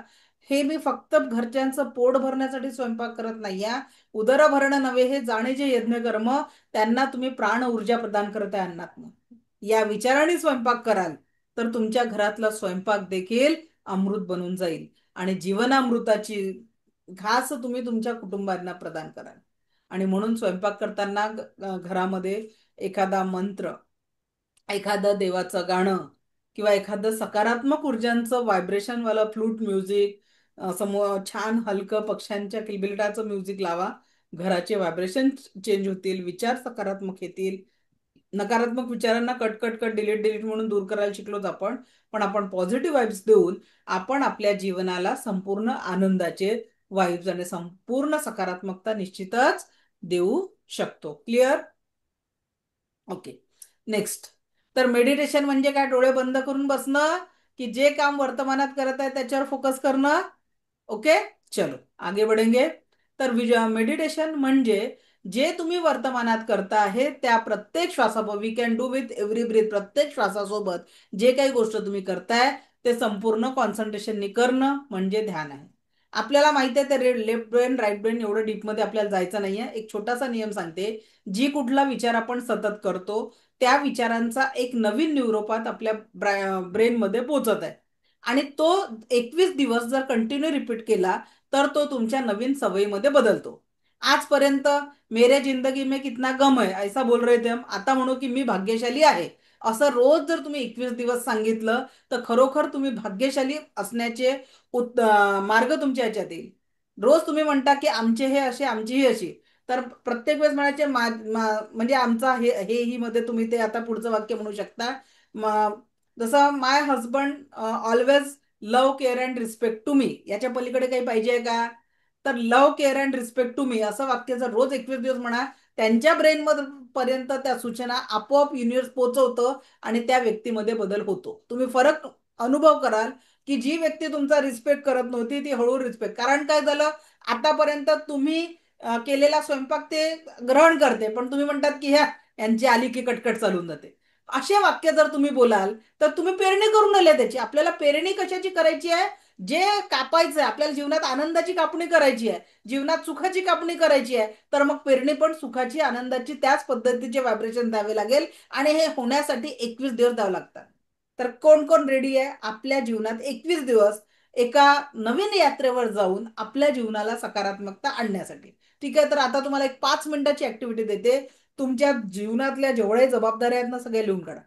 Speaker 1: हे मी फक्त घरच्यांचं पोट भरण्यासाठी स्वयंपाक करत नाहीये. उदरभरण नव्हे हे जाणे जे यज्ञ कर्म, त्यांना तुम्ही प्राण ऊर्जा प्रदान करत अन्नातनं. या विचाराने स्वयंपाक कराल तर तुमच्या घरातला स्वयंपाक देखील अमृत बनून जाईल आणि जीवनामृताची घास तुम्ही तुमच्या कुटुंबांना प्रदान कराल. आणि म्हणून स्वयंपाक करताना घरामध्ये एखादा मंत्र, एखादं देवाचं गाणं किंवा एखादं सकारात्मक ऊर्जांचं व्हायब्रेशन वाला फ्लूट म्युझिक, समोर छान हलकं पक्ष्यांच्या किलबिलाटाचं म्युझिक लावा. घराचे व्हायब्रेशन चेंज होतील, विचार सकारात्मक येतील. नकारात्मक विचारांना cut cut cut delete delete म्हणून दूर करायला शिकलोच आपण. पण आपण पॉझिटिव्ह वाईब्स देऊन आपण आपल्या जीवनाला संपूर्ण आनंदाचे वाईब्स आणि संपूर्ण सकारात्मकता निश्चितच देऊ शकतो. क्लिअर? ओके. नेक्स्ट. तर मेडिटेशन म्हणजे काय? डोळे बंद करून बसणं की जे काम वर्तमानात करत आहे त्याच्यावर फोकस करणं. ओके, चलो आगे बढ़ेंगे. तर मेडिटेशन म्हणजे जे तुम्ही वर्तमानात करता आहे त्या प्रत्येक श्वासासोबत, we can do with every breath, प्रत्येक श्वासासोबत जे काही गोष्ट तुम्ही करताय ते संपूर्ण कॉन्सन्ट्रेशननी करणं म्हणजे ध्यान आहे. आपल्याला माहिती आहे ते लेफ्ट ब्रेन राईट ब्रेन एवढं डीपमध्ये आपल्याला जायचं नाहीये. एक छोटासा नियम सांगते. जी कुठला विचार आपण सतत करतो त्या विचारांचा एक नवीन न्यूरोपाथ आपल्या ब्रेनमध्ये पोहोचत आहे आणि तो 21 दिवस जर कंटिन्यू रिपीट केला तर तो तुमच्या नवीन सवयीमध्ये बदलतो. आजपर्यंत मेरे जिंदगी में कितना गम है ऐसा बोल रहे थे हम, आता म्हणू की मी भाग्यशाली आहे, असं रोज जर तुम्ही 21 दिवस सांगितलं तर खरोखर तुम्ही भाग्यशाली असण्याचे मार्ग तुमच्या ह्याच्यात येईल. रोज तुम्ही म्हणता की आमचे हे असे, आमची ही अशी, तर प्रत्येक वेळेस म्हणायचे म्हणजे आमचा हे ही मध्ये तुम्ही ते आता पुढचं वाक्य म्हणू शकता. जसं my husband always love care and respect to me, याच्या पलीकडे काही पाहिजे का? तर love care and respect to me असं वाक्य जर रोज 21 दिवस म्हणा, त्यांच्या ब्रेन मध्ये पर्यंत त्या सूचना आपोआप युनिवर्स पोहोचवतं आणि त्या व्यक्तीमध्ये बदल होतो. तुम्ही फरक अनुभव कराल की जी व्यक्ती तुमचा रिस्पेक्ट करत नव्हती ती हळूहळू रिस्पेक्ट, कारण काय झालं, आतापर्यंत तुम्ही केलेला स्वयंपाक ते ग्रहण करते पण तुम्ही म्हणतात की ह्या यांची आली की कटकट चालून जाते. असे वाक्य जर तुम्ही बोलाल तर तुम्ही पेरणी करून आले त्याची. आपल्याला पेरणी कशाची करायची आहे? जे कापायचं आहे, आपल्याला जीवनात आनंदाची कापणी करायची आहे, जीवनात सुखाची कापणी करायची आहे, तर मग पेरणी पण सुखाची आनंदाची त्याच पद्धतीचे व्हायब्रेशन द्यावे लागेल आणि हे होण्यासाठी 21 दिवस द्यावे लागतात. तर कोण कोण रेडी आहे आपल्या जीवनात 21 दिवस एका नवीन यात्रेवर जाऊन आपल्या जीवनाला सकारात्मकता आणण्यासाठी? ठीक आहे, तर आता तुम्हाला एक 5 मिनिटाची ऍक्टिव्हिटी देते. तुमच्या जीवनातल्या जेवढ्या जबाबदाऱ्या आहेत ना सगळ्या लिहून काढा.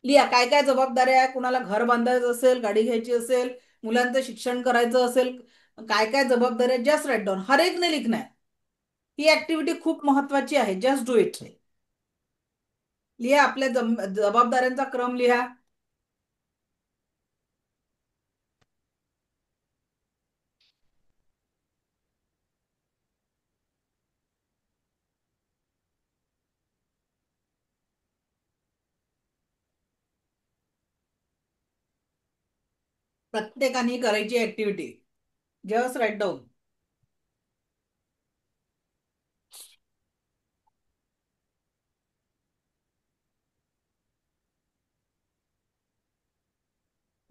Speaker 1: लिहा काय काय जबाबदाऱ्या आहे. कुणाला घर बांधायचं असेल, गाडी घ्यायची असेल, मुलांचं शिक्षण करायचं असेल, काय काय जबाबदाऱ्या, जस्ट राईट डाऊन. हर एक ने लिखना है. ही ऍक्टिव्हिटी खूप महत्वाची आहे. Just do it. लिहा आपल्या जबाबदाऱ्यांचा क्रम लिहा. प्रत्येकाने करायची ऍक्टिव्हिटी. Just write down.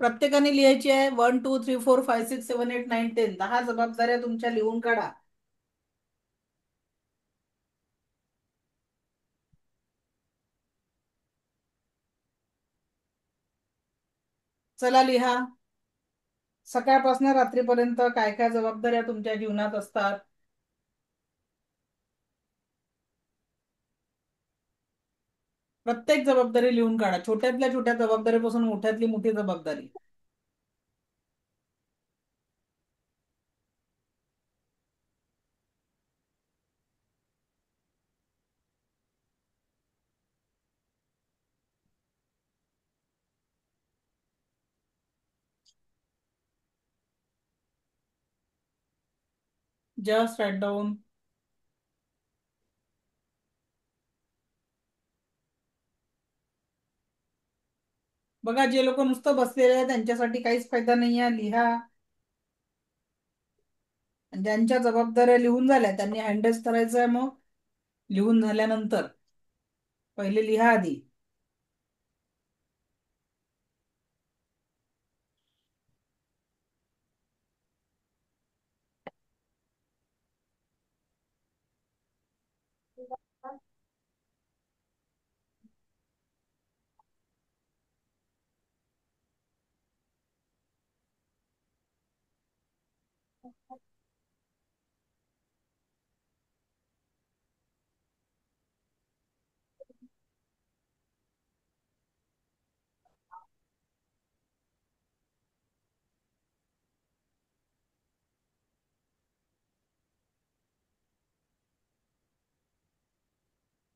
Speaker 1: प्रत्येकाने लिहायची आहे. 1 2 3 4 5 6 7 8 9 10 10 जबाबदाऱ्या तुमच्या लिहून काढा. चला लिहा. सकाळपासून रात्रीपर्यंत काय काय जबाबदाऱ्या तुमच्या जीवनात असतात. प्रत्येक जबाबदारी लिहून काढा. छोट्यातल्या छोट्या जबाबदारीपासून मोठ्यातली मोठी जबाबदारी. Just write down. बघा जे लोक नुसतं बसलेले आहेत त्यांच्यासाठी काहीच फायदा नाही आहे. लिहा. आणि ज्यांच्या जबाबदाऱ्या लिहून झाल्या त्यांनी हँडल्स करायचं आहे. मग लिहून झाल्यानंतर पहिले लिहा आधी.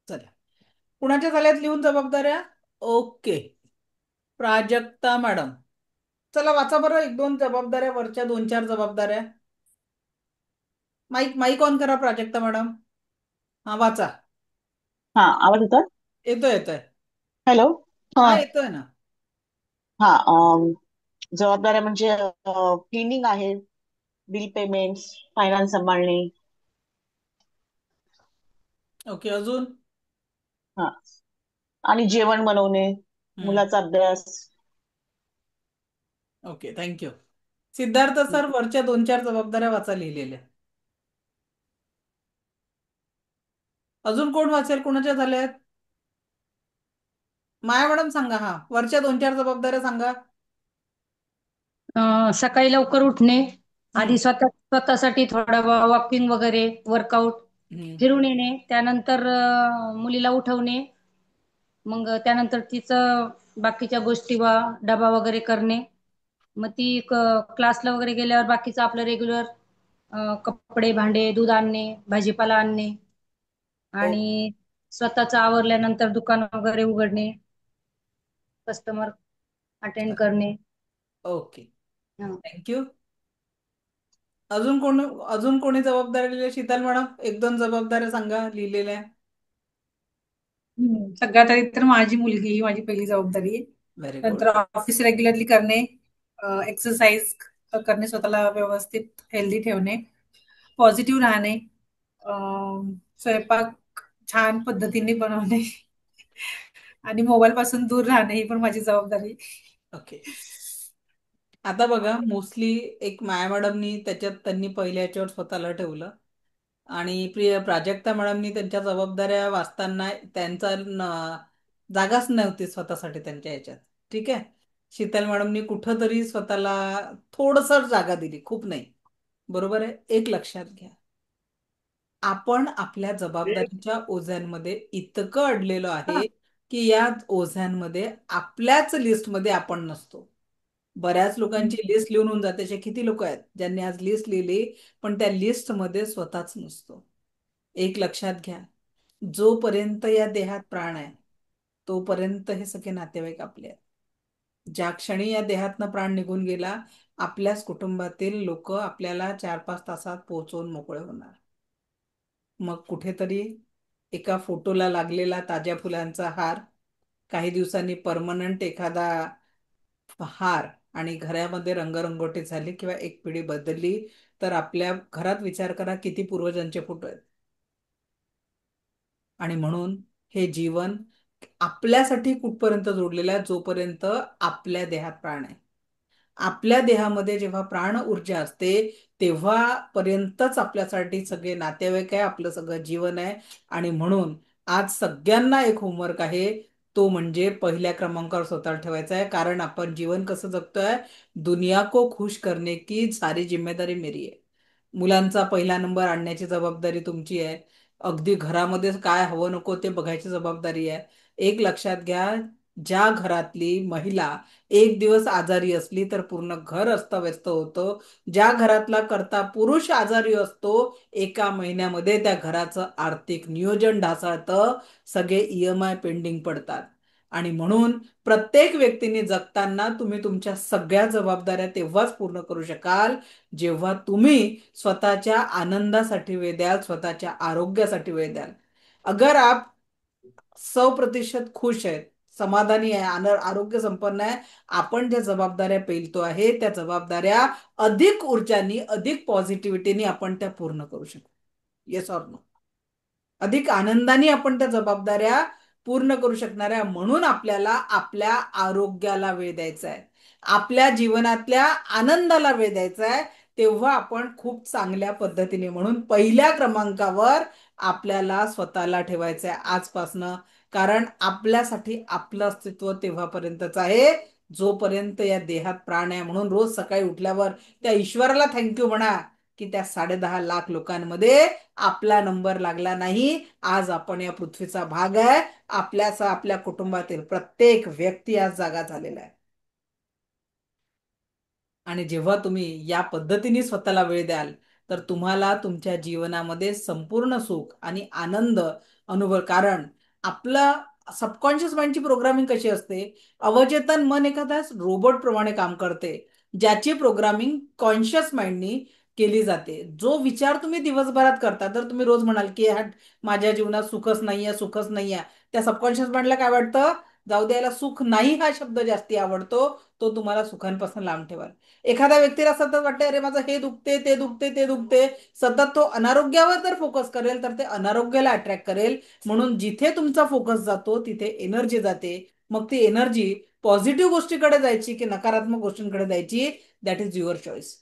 Speaker 1: चला, कुणाच्या झाल्यात लिहून जबाबदाऱ्या? ओके. प्राजक्ता मॅडम, चला वाचा बरं एक दोन जबाबदाऱ्या, वरच्या दोन चार जबाबदाऱ्या. माईक माईक ऑन करा प्राजक्ता मॅडम. हा वाचा.
Speaker 6: हा, आवाज येतोय?
Speaker 1: येतोय येतोय.
Speaker 6: हॅलो. हा.
Speaker 1: हा येतोय ना.
Speaker 6: हा. जबाबदाऱ्या म्हणजे क्लिनिंग आहे, बिल पेमेंट्स, फायनान्स सांभाळणे.
Speaker 1: ओके, अजून?
Speaker 6: हा. आणि जेवण बनवणे,
Speaker 1: हम्म.
Speaker 6: मुलाचा अभ्यास.
Speaker 1: Okay, thank you. सिद्धार्थ सर, वरच्या दोन चार जबाबदाऱ्या वाचा लिहिलेल्या. अजून कोण वाचेल? कुणाच्या झाल्यात? माया मॅडम सांगा. हा, वरच्या दोन चार जबाबदाऱ्या सांगा.
Speaker 5: सकाळी लवकर उठणे,
Speaker 1: हम्म.
Speaker 5: आधी स्वतःसाठी थोडं वॉकिंग वगैरे, वर्कआउट,
Speaker 1: हम्म.
Speaker 5: फिरून येणे, त्यानंतर मुलीला उठवणे, मग त्यानंतर तिचं बाकीच्या गोष्टी डबा वगैरे करणे, मग ती क्लासला वगैरे गेल्यावर बाकीचं आपलं रेग्युलर कपडे भांडे, दूध आणणे, भाजीपाला आणणे,
Speaker 1: ओ-
Speaker 5: आणि स्वतःच आवरल्यानंतर दुकान वगैरे उघडणे, कस्टमर अटेंड करणे.
Speaker 1: ओके,
Speaker 5: हं.
Speaker 1: थँक्यू. अजून कोणी जबाबदाऱ्या लिहिल्या? शीतल मॅडम, एक दोन जबाबदाऱ्या सांगा लिहिलेल्या.
Speaker 2: सगळ्यात आधी तर माझी मुलगी ही माझी पहिली जबाबदारी आहे.
Speaker 1: Very good.
Speaker 2: नंतर ऑफिस रेग्युलरली करणे, एक्सरसाइज करणे, स्वतःला व्यवस्थित हेल्दी ठेवणे, पॉझिटिव्ह राहणे, स्वयंपाक छान पद्धतीने बनवणे आणि मोबाईल पासून दूर राहणे, ही पण माझी जबाबदारी.
Speaker 1: ओके. आता बघा, मोस्टली एक माया मॅडमनी त्यांनी पहिल्या याच्यावर स्वतःला ठेवलं, आणि प्राजक्ता मॅडमनी त्यांच्या जबाबदाऱ्या वाचताना त्यांचा जागाच नव्हती स्वतःसाठी त्यांच्या याच्यात. ठीक आहे. शीतल मॅडमनी कुठंतरी स्वतःला थोडस जागा दिली, खूप नाही. बरोबर आहे. एक लक्षात घ्या, आपण आपल्या जबाबदारीच्या ओझ्यांमध्ये इतकं अडलेलो आहे की या ओझ्यांमध्ये आपल्याच लिस्टमध्ये आपण नसतो. बऱ्याच लोकांची लिस्ट लिहून होऊन जाते. असे किती लोक आहेत ज्यांनी आज लिस्ट लिहिली पण त्या लिस्टमध्ये स्वतःच नसतो. एक लक्षात घ्या, जोपर्यंत या देहात प्राण आहे तोपर्यंत हे सगळे नातेवाईक आपले आहेत. ज्या क्षणी या देहातनं प्राण निघून गेला, आपल्याच कुटुंबातील लोक आपल्याला 4-5 तासात पोहोचवून मोकळे होणार. मग कुठेतरी एका फोटोला लागलेला ताज्या फुलांचा हार, काही दिवसांनी परमनंट एखादा हार, आणि घरामध्ये रंगरंगोटी झाली किंवा एक पिढी बदलली, तर आपल्या घरात विचार करा किती पूर्वजांचे फोटो आहेत. आणि म्हणून हे जीवन आपल्यासाठी कुठपर्यंत जोडलेलं आहे? जोपर्यंत आपल्या देहात प्राण आहे. आपल्या देहामध्ये जेव्हा प्राण ऊर्जा असते तेव्हा पर्यंतच आपल्यासाठी सगळे नातेवाईक आहे, आपलं सगळं जीवन आहे. आणि म्हणून आज सगळ्यांना एक होमवर्क आहे, तो म्हणजे पहिल्या क्रमांकावर स्वतः ठेवायचा आहे. कारण आपण जीवन कसं जगतोय, दुनिया को खुश करने की सारी जिम्मेदारी मेरी आहे. मुलांचा पहिला नंबर आणण्याची जबाबदारी तुमची आहे. अगदी घरामध्ये काय हवं नको ते बघायची जबाबदारी आहे. एक लक्षात घ्या, ज्या घरातली महिला एक दिवस आजारी असली तर पूर्ण घर अस्तव्यस्त होतं. ज्या घरातला कर्ता पुरुष आजारी असतो, एका महिन्यामध्ये त्या घराचं आर्थिक नियोजन ढासळतं, सगळे EMI पेंडिंग पडतात. आणि म्हणून प्रत्येक व्यक्तीने जगताना तुम्ही तुमच्या सगळ्या जबाबदाऱ्या तेव्हाच पूर्ण करू शकाल जेव्हा तुम्ही स्वतःच्या आनंदासाठी वेळ द्याल, स्वतःच्या आरोग्यासाठी वेळ द्याल. अगर आप 100% खुश आहेत, समाधानी आहे, आरोग्य संपन्न आहे, आपण ज्या जबाबदाऱ्या पेलतो आहे त्या जबाबदाऱ्या अधिक ऊर्जानी, अधिक पॉझिटिव्हिटीनी आपण त्या पूर्ण करू शकतो. Yes or no? अधिक आनंदाने आपण त्या जबाबदाऱ्या पूर्ण करू शकणार आहे. म्हणून आपल्याला आपल्या आरोग्याला वेळ द्यायचा आहे, आपल्या जीवनातल्या आनंदाला वेळ द्यायचा आहे. तेव्हा आपण खूप चांगल्या पद्धतीने, म्हणून पहिल्या क्रमांकावर आपल्याला स्वतःला ठेवायचं आहे आजपासनं. कारण आपल्यासाठी आपलं अस्तित्व तेव्हापर्यंतच आहे जोपर्यंत या देहात प्राण आहे. म्हणून रोज सकाळी उठल्यावर त्या ईश्वराला थँक्यू म्हणा की त्या 10.5 लाख लोकांमध्ये आपला नंबर लागला नाही. आज आपण या पृथ्वीचा भाग आहे. आपल्या कुटुंबातील प्रत्येक व्यक्ती आज जागा झालेला आहे. आणि जेव्हा तुम्ही या पद्धतीने स्वतःला वेळ द्याल तर तुम्हाला तुमच्या जीवनामध्ये संपूर्ण सुख आणि आनंद अनुभव. कारण आपलं सबकॉन्शियस माइंडची प्रोग्रामिंग कशी असते, अवचेतन मन एखाद्या रोबोट प्रमाणे काम करते, ज्याची प्रोग्रामिंग कॉन्शियस माइंडनी केली जाते. जो विचार तुम्ही दिवसभरात करता, तर तुम्ही रोज म्हणाल की माझ्या जीवनात सुखच नाहीये, सुखच नाहीये, त्या सबकॉन्शियस माइंडला काय वाटतं, जाऊ द्यायला, सुख नाही हा शब्द जास्ती आवडतो, तो तुम्हाला सुखांपासून लांब ठेवाल. एखाद्या व्यक्तीला सतत वाटते अरे माझं हे दुखते, ते दुखते, ते दुखते, सतत तो अनारोग्यावर जर फोकस करेल तर ते अनारोग्याला अट्रॅक्ट करेल. म्हणून जिथे तुमचा फोकस जातो तिथे एनर्जी जाते. मग ती एनर्जी पॉझिटिव्ह गोष्टीकडे जायची की नकारात्मक गोष्टींकडे जायची, दॅट इज युअर चॉईस.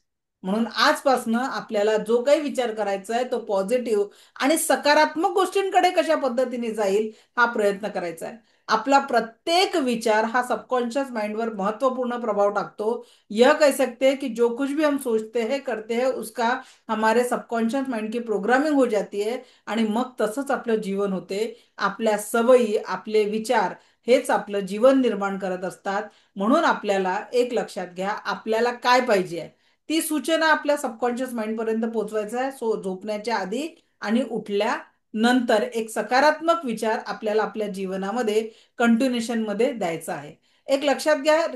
Speaker 1: म्हणून आजपासनं आपल्याला जो काही विचार करायचा आहे तो पॉझिटिव्ह आणि सकारात्मक गोष्टींकडे कशा पद्धतीने जाईल हा प्रयत्न करायचा आहे. आपला प्रत्येक विचार हा सबकॉन्शियस माइंडवर महत्वपूर्ण प्रभाव टाकतो. यह कह सकते हैं कि जो कुछ भी हम सोचते हैं करते हैं उसका हमारे सबकॉन्शियस माइंड की प्रोग्रामिंग हो जाती है आणि मग तसंच आपलं जीवन होते. आपल्या सवयी, आपले विचार हेच आपलं जीवन निर्माण करत असतात. म्हणून आपल्याला एक लक्षात घ्या, आपल्याला काय पाहिजे आहे ती सूचना आपल्या सबकॉन्शियस माइंड पर्यंत पोहोचवायचं आहे. झोपण्याच्या आधी आणि उठल्यानंतर एक सकारात्मक विचार आपल्याला आपल्या जीवनामध्ये कंटिन्युएशन मध्ये द्यायचा आहे. एक लक्षात घ्या,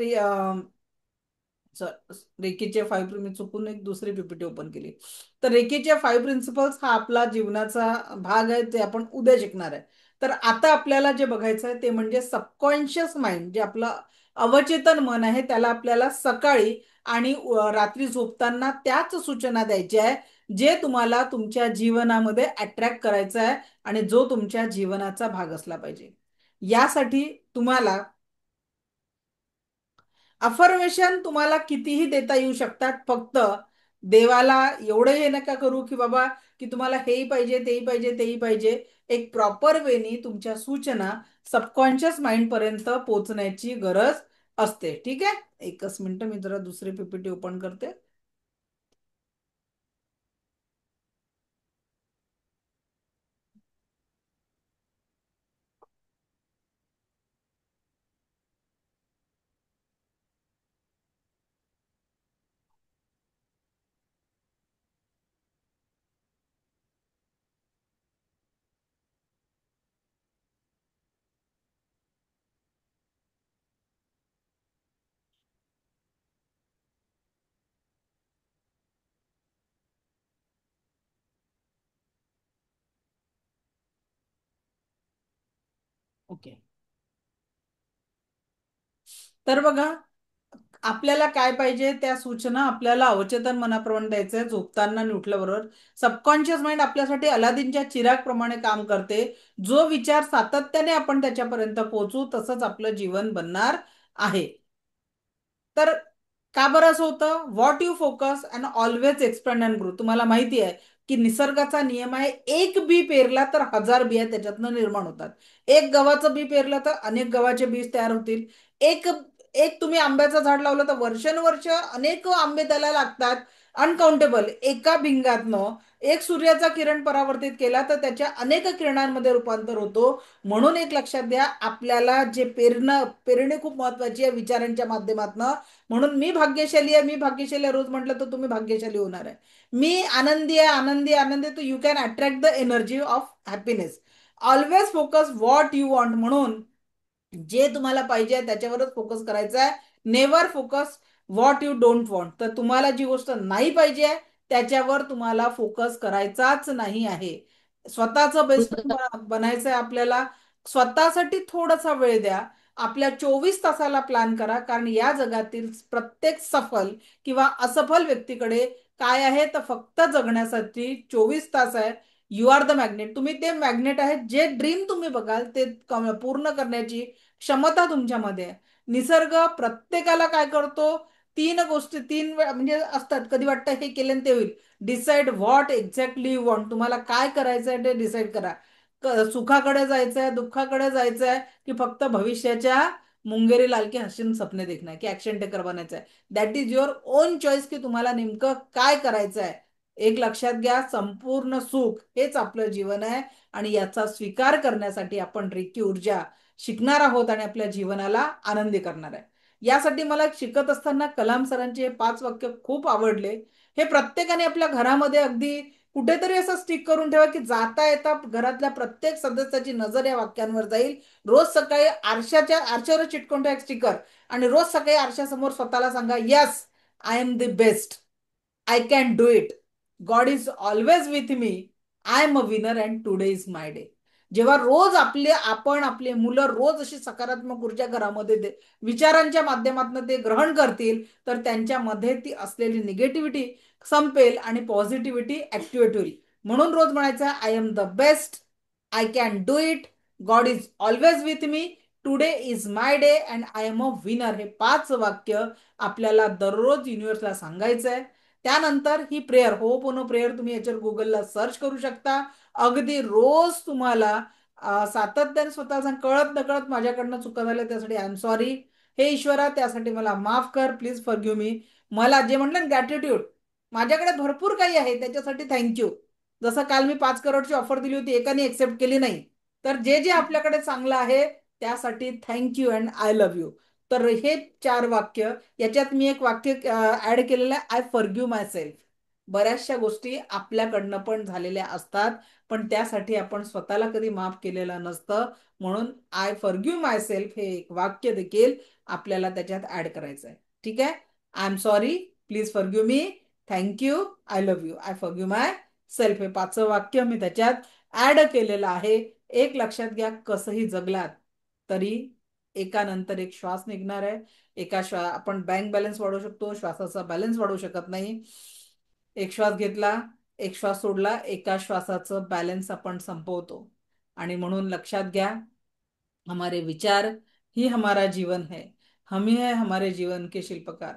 Speaker 1: रेकीचे 5 मी चुकून एक दुसरी पीपीटी ओपन केली. तर रेकीचे 5 प्रिन्सिपल्स हा आपला जीवनाचा भाग आहे, ते आपण उद्या शिकणार आहे. तर आता आपल्याला जे बघायचं आहे ते म्हणजे सबकॉन्शियस माइंड, जे आपलं अवचेतन मन आहे, त्याला आपल्याला सकाळी आणि रात्री झोपताना त्याच सूचना द्यायच्या आहे जे तुम्हाला तुमच्या जीवनामध्ये अट्रॅक्ट करायचं आहे आणि जो तुमच्या जीवनाचा भाग असला पाहिजे. यासाठी तुम्हाला अफर्मेशन तुम्हाला कितीही देता येऊ शकतात. फक्त देवाला एवढं हे नका करू की बाबा की तुम्हाला हेही पाहिजे, तेही पाहिजे, तेही पाहिजे. एक प्रॉपर वेनी तुमच्या सूचना सबकॉन्शियस माइंड पर्यंत पोहोचण्याची गरज असते. ठीक आहे, एकच मिनिट, मी जरा दुसरी पीपीटी ओपन करते. ओके, तर बघा, आपल्याला काय पाहिजे त्या सूचना आपल्याला अवचेतन मनाप्रमाणे द्यायचं आहे झोपताना आणि उठल्याबरोबर. सबकॉन्शियस माइंड आपल्यासाठी अलादीनच्या चिराग प्रमाणे काम करते. जो विचार सातत्याने आपण त्याच्यापर्यंत पोहोचू तसंच आपलं जीवन बनणार आहे. तर का बरं असं होतं, what you focus and always expand and grow. तुम्हाला माहिती आहे की निसर्गाचा नियम आहे, एक बी पेरला तर 1000 बिया त्याच्यातनं निर्माण होतात. एक गव्हाचं बी पेरलं तर अनेक गव्हाचे बीज तयार होतील. एक एक तुम्ही आंब्याचं झाड लावलं तर वर्षानुवर्ष अनेक आंबे त्याला लागतात, अनकाउंटेबल. एका भिंगातनं एक सूर्याचा किरण परावर्तित केला तर त्याच्या अनेक किरणांमध्ये रूपांतर होतो. म्हणून एक लक्षात द्या, आपल्याला जे पेरणे खूप महत्वाची आहे विचारांच्या माध्यमातून. म्हणून मी भाग्यशाली आहे, मी भाग्यशाली आहे रोज म्हटलं तर तुम्ही भाग्यशाली होणार आहे. मी आनंदी आहे, आनंदी आनंदी, तर you can attract the energy of happiness. Always focus what you want. म्हणून जे तुम्हाला पाहिजे त्याच्यावरच फोकस करायचा आहे. Never focus what you don't want. तर तुम्हाला जी गोष्ट नाही पाहिजे त्याच्यावर तुम्हाला फोकस करायचाच नाही आहे. स्वतःचं बेस्ट बनायचं आहे आपल्याला. स्वतःसाठी थोडासा वेळ द्या. आपल्या 24 तासाला प्लॅन करा. कारण या जगातील प्रत्येक सफल किंवा असफल व्यक्तीकडे काय आहे तर फक्त जगण्यासाठी 24 तास आहे. You are the magnet. तुम्ही ते मॅग्नेट आहे. जे ड्रीम तुम्ही बघाल ते पूर्ण करण्याची क्षमता तुमच्यामध्ये आहे. निसर्ग प्रत्येकाला काय करतो, तीन गोष्टी म्हणजे असतात. कधी वाटतं हे केलं ते होईल. Decide what exactly you want. तुम्हाला काय करायचं आहे ते डिसाईड करा. सुखाकडे जायचंय, दुःखाकडे जायचंय, की फक्त भविष्याच्या मुंगेरी लाल की हसीन सपने देखना की ऍक्शन टेकर बनायचं आहे. That is your on choice की तुम्हाला नेमकं काय करायचं आहे. एक लक्षात घ्या, संपूर्ण सुख हेच आपलं जीवन आहे आणि याचा स्वीकार करण्यासाठी आपण रेकी ऊर्जा शिकणार आहोत आणि आपल्या जीवनाला आनंदी करणार आहे. यासाठी मला शिकत असताना कलाम सरांचे हे 5 वाक्य खूप आवडले. हे प्रत्येकाने आपल्या घरामध्ये अगदी कुठेतरी असं स्टिक करून ठेवा की जाता येता घरातल्या प्रत्येक सदस्याची नजर या वाक्यांवर जाईल. रोज सकाळी आरशावर चिटकून ठेवा एक स्टिकर आणि रोज सकाळी आरशासमोर स्वतःला सांगा, yes, I am the best, I can do it, God is always with me, I am a winner and today is my day. जेव्हा रोज आपले मुलं रोज अशी सकारात्मक ऊर्जा घरामध्ये विचारांच्या माध्यमातून ते ग्रहण करतील तर त्यांच्यामध्ये ती असलेली निगेटिव्हिटी संपेल आणि पॉझिटिव्हिटी ऍक्टिव्हेट होईल. म्हणून रोज म्हणायचं, I am the best, I can do it, God is always with me, today is my day and I am a winner. हे 5 वाक्य आपल्याला दररोज युनिव्हर्सला सांगायचं आहे. त्यानंतर ही प्रेयर, होपोनो प्रेयर, तुम्ही याच्यावर गुगलला सर्च करू शकता. अगदी रोज तुम्हाला सातत्याने स्वतःला कळत नकळत माझ्याकडनं चुका झाल्या त्यासाठी आय एम सॉरी, हे ईश्वरा त्यासाठी मला माफ कर, प्लीज फॉरगिव्ह मी. मला जे म्हटलं ग्रॅटिट्यूड, माझ्याकडे भरपूर काही आहे त्याच्यासाठी थँक्यू. जसं काल मी 5 करोडची ऑफर दिली होती, एकाने एक्सेप्ट केली नाही. तर जे जे आपल्याकडे चांगलं आहे त्यासाठी thank you and I love you. तर हे 4 वाक्य. याच्यात मी एक वाक्य ऍड केलेलं आहे, आय फॉरगिव्ह माय सेल्फ. बऱ्याचशा गोष्टी आपल्याकडनं पण झालेल्या असतात पण त्यासाठी आपण स्वतःला कधी माफ केलेलं नसतं. म्हणून आय फॉरगिव्ह माय सेल्फ हे एक वाक्य देखील आपल्याला त्याच्यात ऍड करायचं आहे. ठीक आहे. I am sorry, please forgive me, thank you, I love you, I forgive my self. हे 5 वाक्य मी त्याच्यात ऍड केलेलं आहे. एक लक्षात घ्या, कसंही जगलात तरी एकानंतर एक श्वास निघणार आहे. आपण बँक बॅलन्स वाढवू शकतो, श्वासाचा बॅलन्स वाढवू शकत नाही. एक श्वास घेतला, एक श्वास सोडला, एका श्वासाचं बॅलन्स आपण संपवतो. आणि म्हणून लक्षात घ्या, हमारे विचार ही हमारा जीवन है, हम ही है हमारे जीवन के शिल्पकार,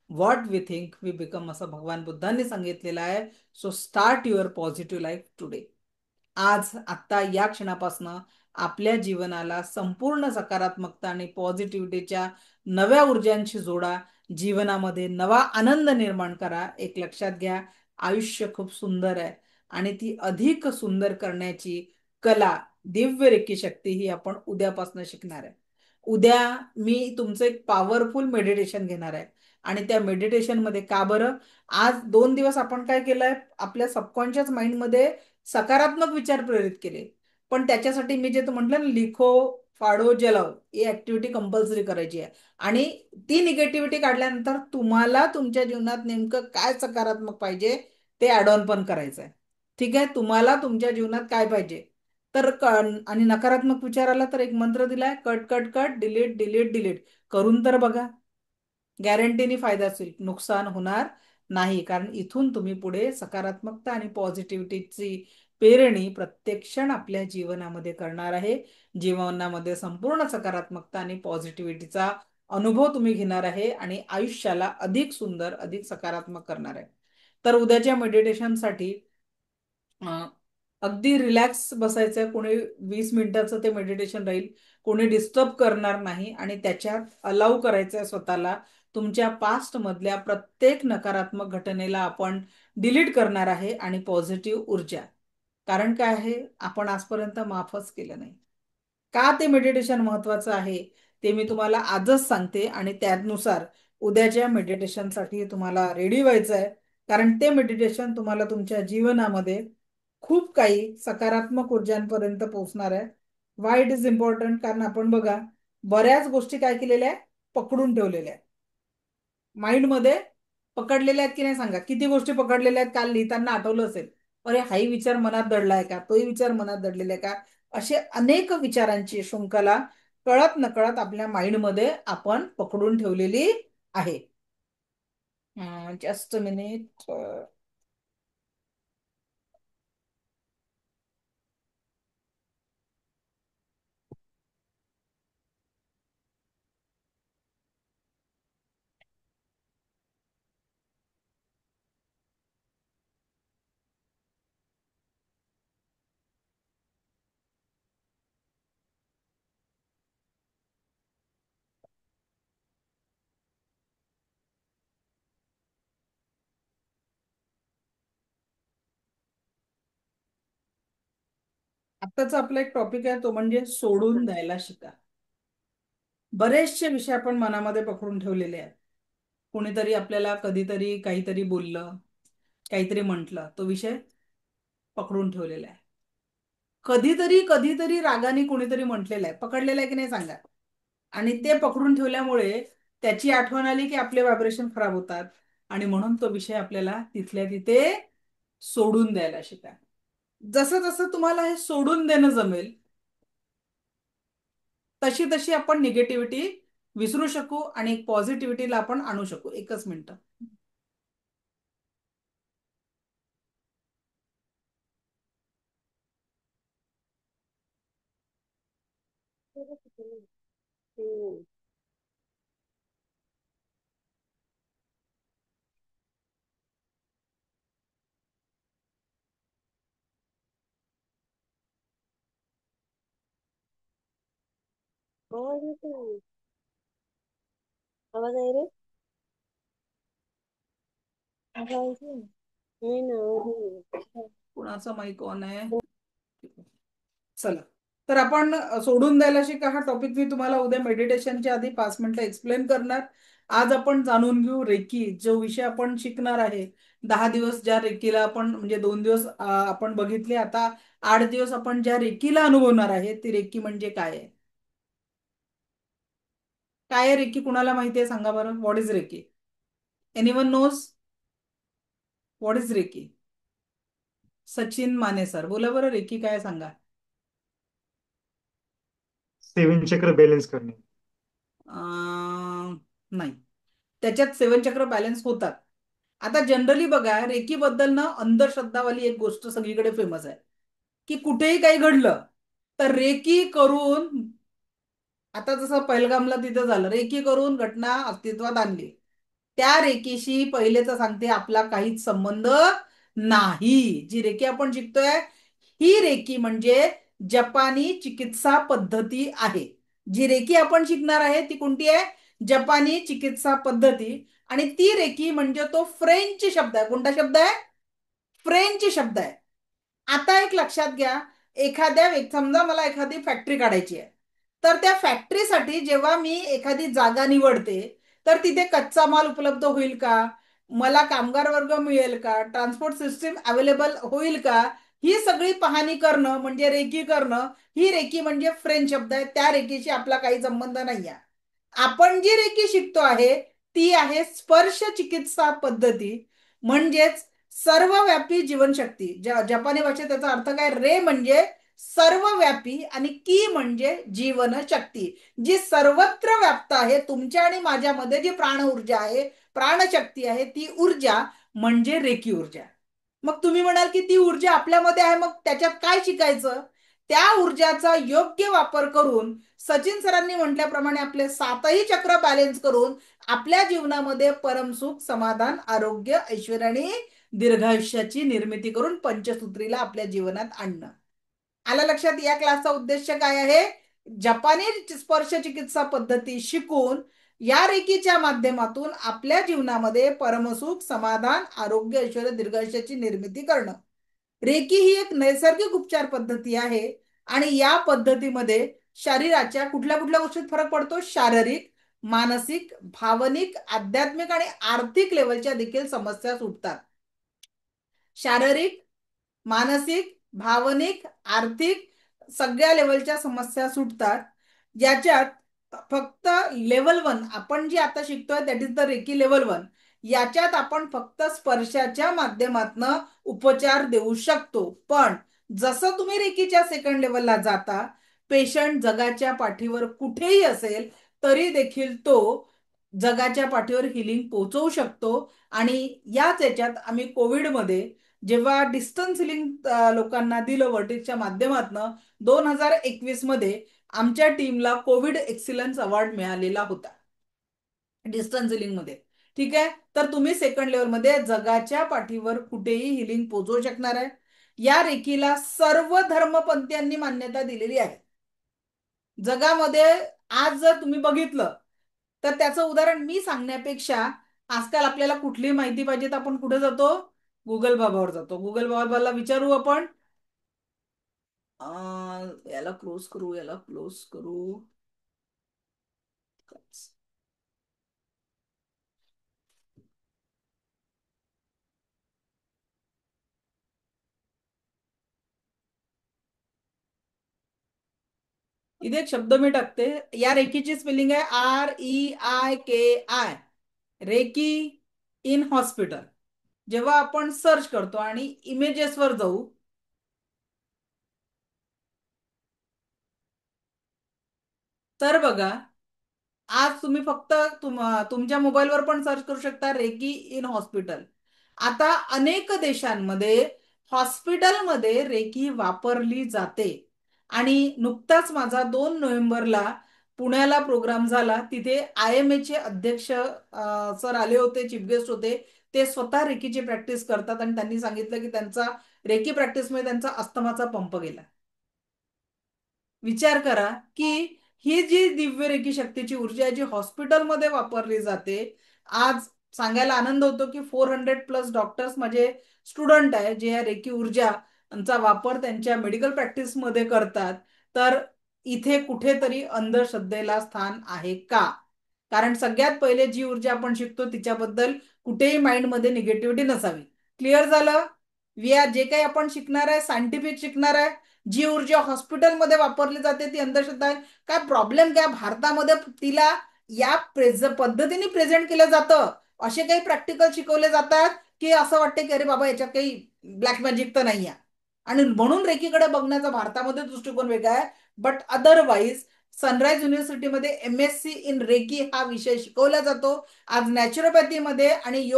Speaker 1: what we think we become, असं भगवान बुद्धांनी सांगितलेलं आहे. So start your positive life today. आज आत्ता या क्षणापासून आपल्या जीवनाला संपूर्ण सकारात्मकता आणि पॉझिटिव्हिटीच्या नव्या ऊर्जांशी जोडा. जीवनामध्ये नवा आनंद निर्माण करा. एक लक्षात घ्या, आयुष्य खूप सुंदर आहे आणि ती अधिक सुंदर करण्याची कला, दिव्य रेकी शक्ती ही आपण उद्यापासून शिकणार आहे. उद्या मी तुमचं एक पॉवरफुल मेडिटेशन घेणार आहे आणि त्या मेडिटेशन मध्ये का बरं, आज 2 दिवस आपण काय केलंय, आपल्या सबकॉन्शियस माइंडमध्ये सकारात्मक विचार प्रेरित केले. पण त्याच्यासाठी मी जे म्हटलं ना, लिखो, फाडो, जलाव, ही ऍक्टिव्हिटी कंपल्सरी करायची आहे. आणि ती निगेटिव्हिटी काढल्यानंतर तुम्हाला तुमच्या जीवनात नेमकं काय सकारात्मक पाहिजे ते ऍड ऑन पण करायचं आहे. ठीक आहे. तुम्हाला तुमच्या जीवनात काय पाहिजे तर आणि नकारात्मक विचार आला तर एक मंत्र दिलाय, cut cut cut, delete delete delete. करून तर बघा, गॅरंटीनी फायदा होईल, नुकसान होणार नाही. कारण इथून तुम्ही पुढे सकारात्मकता आणि पॉझिटिव्हिटीची पेरणी प्रत्येक क्षण आपल्या जीवनामध्ये करणार आहे. जीवनामध्ये संपूर्ण सकारात्मकता आणि पॉझिटिव्हिटीचा अनुभव तुम्ही घेणार आहे आणि आयुष्याला अधिक सुंदर, अधिक सकारात्मक करणार आहे. तर उद्याच्या मेडिटेशनसाठी अगदी रिलॅक्स बसायचं. कोणी 20 मिनिटाचं ते मेडिटेशन राहील, कोणी डिस्टर्ब करणार नाही आणि त्याच्यात अलाव करायचंय स्वतःला तुमच्या पास्ट मधल्या प्रत्येक नकारात्मक घटनेला आपण डिलीट करणार आहे आणि पॉझिटिव्ह ऊर्जा. कारण काय आहे, आपण आजपर्यंत माफच केलं नाही. का ते मेडिटेशन महत्वाचं आहे ते मी तुम्हाला आजच सांगते आणि त्यानुसार उद्याच्या मेडिटेशनसाठी तुम्हाला रेडी व्हायचं आहे. कारण ते मेडिटेशन तुम्हाला तुमच्या जीवनामध्ये खूप काही सकारात्मक ऊर्जांपर्यंत पोहोचणार आहे. वाय इट इज इम्पॉर्टंट, कारण आपण बघा बऱ्याच गोष्टी काय केलेल्या आहे, पकडून ठेवलेल्या आहेत माइंडमध्ये. पकडलेल्या आहेत की नाही सांगा, किती गोष्टी पकडलेल्या आहेत. काल लिहिताना आठवलं असेल, अरे हाही विचार मनात दडलाय का, तोही विचार मनात दडलेला आहे का. असे अनेक विचारांची शृंखला कळत नकळत आपल्या माइंडमध्ये आपण पकडून ठेवलेली आहे. Just a minute. आत्ताचा आपला एक टॉपिक आहे तो म्हणजे सोडून द्यायला शिका. बरेचसे विषय आपण मनामध्ये पकडून ठेवलेले आहेत. कोणीतरी आपल्याला कधीतरी काहीतरी बोललं, काहीतरी म्हटलं, तो विषय पकडून ठेवलेला आहे. कधीतरी कधीतरी रागाने कोणीतरी म्हटलेलं आहे, पकडलेलं आहे की नाही सांगा. आणि ते पकडून ठेवल्यामुळे त्याची आठवण आली की आपले व्हायब्रेशन खराब होतात. आणि म्हणून तो विषय आपल्याला तिथल्या तिथे सोडून द्यायला शिका. जसं जसं तुम्हाला हे सोडून देणं जमेल तशी तशी आपण निगेटिव्हिटी विसरू शकू आणि पॉझिटिव्हिटीला आपण आणू शकू. एकच मिनिट.
Speaker 3: हम्म. आवाज येतोय. आवाज आहे रे. आवाज आहे. नाही ना, आवाज नाही.
Speaker 1: कुणाचा माईक ऑन आहे? चला, तर आपण सोडून द्यायला शिका हा टॉपिक मी तुम्हाला उद्या मेडिटेशनच्या आधी 5 मिनिटं एक्सप्लेन करणार. आज आपण जाणून घेऊ रेकी, जो विषय आपण शिकणार आहे. 10 दिवस ज्या रेकीला आपण म्हणजे 2 दिवस आपण बघितले, आता 8 दिवस आपण ज्या रेकीला अनुभवणार आहे ती रेकी म्हणजे काय आहे. काय आहे रेकी? कुणाला माहिती आहे सांगा बरं. What is reiki? Anyone knows what is reiki? Sachin Mane sir बोला बरं, रेकी काय आहे सांगा.
Speaker 7: 7 चक्र बॅलन्स करणे.
Speaker 1: नाही, त्याच्यात 7 चक्र बॅलन्स होतात. आता जनरली बघा, रेकी बद्दल ना अंधश्रद्धावाली एक गोष्ट सगळीकडे फेमस आहे की कुठेही काही घडलं तर रेकी करून, आता जसं पहलगामला तिथं झालं, रेकी करून घटना अस्तित्वात आणली. त्या रेकीशी पहिले तर सांगते आपला काहीच संबंध नाही. जी रेकी आपण शिकतोय ही रेकी म्हणजे जपानी चिकित्सा पद्धती आहे. जी रेकी आपण शिकणार आहे ती कोणती आहे? जपानी चिकित्सा पद्धती. आणि ती रेकी म्हणजे तो फ्रेंच शब्द आहे. कोणता शब्द आहे? फ्रेंच शब्द आहे. आता एक लक्षात घ्या, समजा मला एखादी फॅक्टरी काढायची आहे, तर त्या फॅक्टरीसाठी जेव्हा मी एखादी जागा निवडते तर तिथे कच्चा माल उपलब्ध होईल का, मला कामगार वर्ग मिळेल का, ट्रान्सपोर्ट सिस्टीम अवेलेबल होईल का, ही सगळी पाहणी करणं म्हणजे रेकी करणं. ही रेकी म्हणजे फ्रेंच शब्द आहे. त्या रेकीशी आपला काही संबंध नाही आहे. आपण जी रेकी शिकतो आहे ती आहे स्पर्श चिकित्सा पद्धती, म्हणजेच सर्वव्यापी जीवनशक्ती. जपानी भाषेत त्याचा अर्थ काय? रे म्हणजे सर्वव्यापी आणि की म्हणजे जीवनशक्ती, जी सर्वत्र व्याप्त आहे. तुमच्या आणि माझ्यामध्ये जी प्राण ऊर्जा आहे, प्राणशक्ती आहे, ती ऊर्जा म्हणजे रेकी ऊर्जा. मग तुम्ही म्हणाल की ती ऊर्जा आपल्यामध्ये आहे, मग त्याच्यात काय शिकायचं? त्या ऊर्जाचा योग्य वापर करून सचिन सरांनी म्हटल्याप्रमाणे आपले 7ही चक्र बॅलन्स करून आपल्या जीवनामध्ये परमसुख, समाधान, आरोग्य, ऐश्वर्य आणि दीर्घायुष्याची निर्मिती करून पंचसूत्रीला आपल्या जीवनात आणणं. आलं लक्षात? या क्लासचा उद्देश काय आहे? जपानी स्पर्श चिकित्सा पद्धती शिकून या रेकीच्या माध्यमातून आपल्या जीवनामध्ये परमसुख, समाधान, आरोग्य, ऐश्वर्य, दीर्घायुष्याची निर्मिती करणं. रेकी ही एक नैसर्गिक उपचार पद्धती आहे आणि या पद्धतीमध्ये शरीराच्या कुठल्या कुठल्या गोष्टीत फरक पडतो? शारीरिक, मानसिक, भावनिक, आध्यात्मिक आणि आर्थिक लेवलच्या देखील समस्या सुटतात. शारीरिक, मानसिक, भावनिक, आर्थिक सगळ्या लेवलच्या समस्या सुटतात. याच्यात फक्त लेवल 1 आपण जी आता शिकतोय that is the reiki level 1. याच्यात आपण फक्त स्पर्शाच्या माध्यमातून उपचार देऊ शकतो. पण जसं तुम्ही रेकीच्या सेकंड लेवलला जाता, पेशंट जगाच्या पाठीवर कुठेही असेल तरी देखील तो जगाच्या पाठीवर हिलिंग पोहोचवू शकतो. आणि याच याच्यात आम्ही कोविडमध्ये जेव्हा डिस्टन्स हिलिंग लोकांना दिलं वर्टिसच्या माध्यमातून, 2021 मध्ये आमच्या टीमला कोविड एक्सिलन्स अवॉर्ड मिळालेला होता डिस्टन्स हिलिंग मध्ये. ठीक आहे, तर तुम्ही सेकंड लेवलमध्ये जगाच्या पाठीवर कुठेही हिलिंग पोहोचवू शकणार आहे. या रेकीला सर्व धर्मपंथीयांनी मान्यता दिलेली आहे जगामध्ये. आज जर तुम्ही बघितलं तर त्याचं उदाहरण मी सांगण्यापेक्षा आजकाल आपल्याला कुठली माहिती पाहिजे तर आपण कुठे जातो? गुगल बाबावर जातो. गुगल बाबाला विचारू आपण, याला क्लोज करू, याला क्लोज करू. इथे एक शब्द मी टाकते. या रेकीची स्पेलिंग आहे REIKI, रेकी इन हॉस्पिटल. जेव्हा आपण सर्च करतो आणि इमेजेसवर जाऊ, तर बघा, आज तुम्ही फक्त तुमच्या मोबाईलवर पण सर्च करू शकता रेकी इन हॉस्पिटल. आता अनेक देशांमध्ये हॉस्पिटलमध्ये रेकी वापरली जाते. आणि नुकताच माझा 2 नोव्हेंबरला पुण्याला प्रोग्राम झाला. तिथे IMA चे अध्यक्ष सर आले होते, चीफ गेस्ट होते. ते स्वतः रेकीची प्रॅक्टिस करतात आणि त्यांनी सांगितलं की त्यांचा रेकी प्रॅक्टिसमुळे त्यांचा अस्थमाचा पंप गेला. विचार करा की ही जी दिव्य रेकी शक्तीची ऊर्जा आहे जी हॉस्पिटलमध्ये वापरली जाते. आज सांगायला आनंद होतो की 400+ डॉक्टर्स माझे स्टुडंट आहे जे या रेकी ऊर्जाचा वापर त्यांच्या मेडिकल प्रॅक्टिसमध्ये करतात. तर इथे कुठेतरी अंधश्रद्धेला स्थान आहे का? कारण सगळ्यात पहिले जी ऊर्जा आपण शिकतो तिच्याबद्दल कुठेही माइंडमध्ये निगेटिव्हिटी नसावी. क्लिअर झालं? जे काही आपण शिकणार आहे सायंटिफिक शिकणार आहे. जी ऊर्जा हॉस्पिटलमध्ये वापरली जाते ती अंधश्रद्धा आहे. काय प्रॉब्लेम काय भारतामध्ये तिला या पद्धतीने प्रेझेंट केलं जातं? असे काही प्रॅक्टिकल शिकवले जातात की असं वाटतं की अरे बाबा याच्यात काही ब्लॅक मॅजिक तर नाही आहे. आणि म्हणून रेकीकडे बघण्याचा भारतामध्ये दृष्टिकोन वेगळा आहे. बट अदरवाईज सनराइज युनिव्हर्सिटीमध्ये MSc इन रेकी हा विषय शिकवला जातो. आज नॅचरोपॅथीमध्ये आणि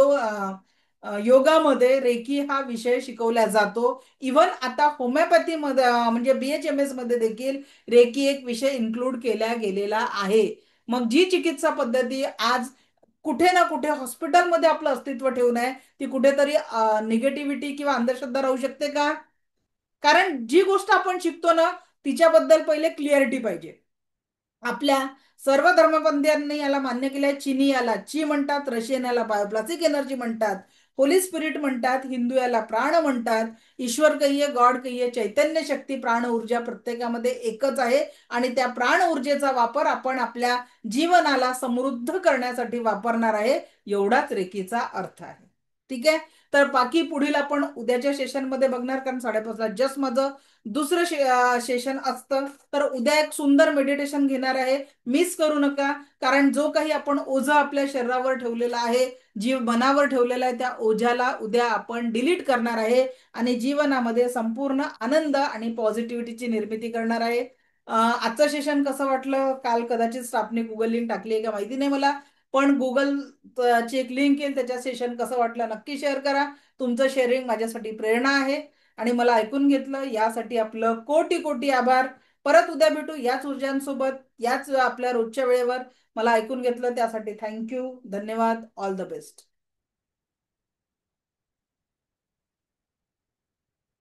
Speaker 1: योगामध्ये रेकी हा विषय शिकवला जातो. इव्हन आता होमिओपॅथीमध्ये म्हणजे BHMS मध्ये देखील रेकी एक विषय इन्क्लूड केला गेलेला आहे. मग जी चिकित्सा पद्धती आज कुठे ना कुठे हॉस्पिटलमध्ये आपलं अस्तित्व ठेवून आहे ती कुठेतरी निगेटिव्हिटी किंवा अंधश्रद्धा राहू शकते का? कारण जी गोष्ट आपण शिकतो ना तिच्याबद्दल पहिले क्लिअरिटी पाहिजे. आपल्या सर्व धर्मपंथीयांनी याला मान्य केलंय. चीनी याला ची म्हणतात, रशियन याला बायोप्लास्टिक एनर्जी म्हणतात, होली स्पिरिट म्हणतात, हिंदू याला प्राण म्हणतात. ईश्वर कहिये, गॉड कहिये, चैतन्य शक्ती, प्राण ऊर्जा प्रत्येकामध्ये एकच आहे. आणि त्या प्राण ऊर्जेचा वापर आपण आपल्या जीवनाला समृद्ध करण्यासाठी वापरणार आहे. एवढाच रेकीचा अर्थ आहे. ठीक आहे. तर बाकी पुढील आपण उद्याच्या सेशनमध्ये बघणार. कारण 5:30ला जस्ट माझं दुसरं सेशन असतं. तर उद्या एक सुंदर मेडिटेशन घेणार आहे. मिस करू नका. कारण जो काही आपण ओझं आपल्या शरीरावर ठेवलेला आहे, जीव मनावर ठेवलेला आहे, त्या ओझ्याला उद्या आपण डिलीट करणार आहे आणि जीवनामध्ये संपूर्ण आनंद आणि पॉझिटिव्हिटीची निर्मिती करणार आहे. आजचं सेशन कसं वाटलं? काल कदाचित स्टाफने गुगल लिंक टाकली आहे का माहिती नाही मला, पण गुगल ची एक लिंक येईल, त्याच्या सेशन कसं वाटलं नक्की शेअर करा. तुमचं शेअरिंग माझ्यासाठी प्रेरणा आहे आणि मला ऐकून घेतलं यासाठी आपलं कोटी कोटी आभार. परत उद्या भेटू याच ऊर्जांसोबत, याच आपल्या रोजच्या वेळेवर. मला ऐकून घेतलं त्यासाठी थँक्यू. धन्यवाद. All the best.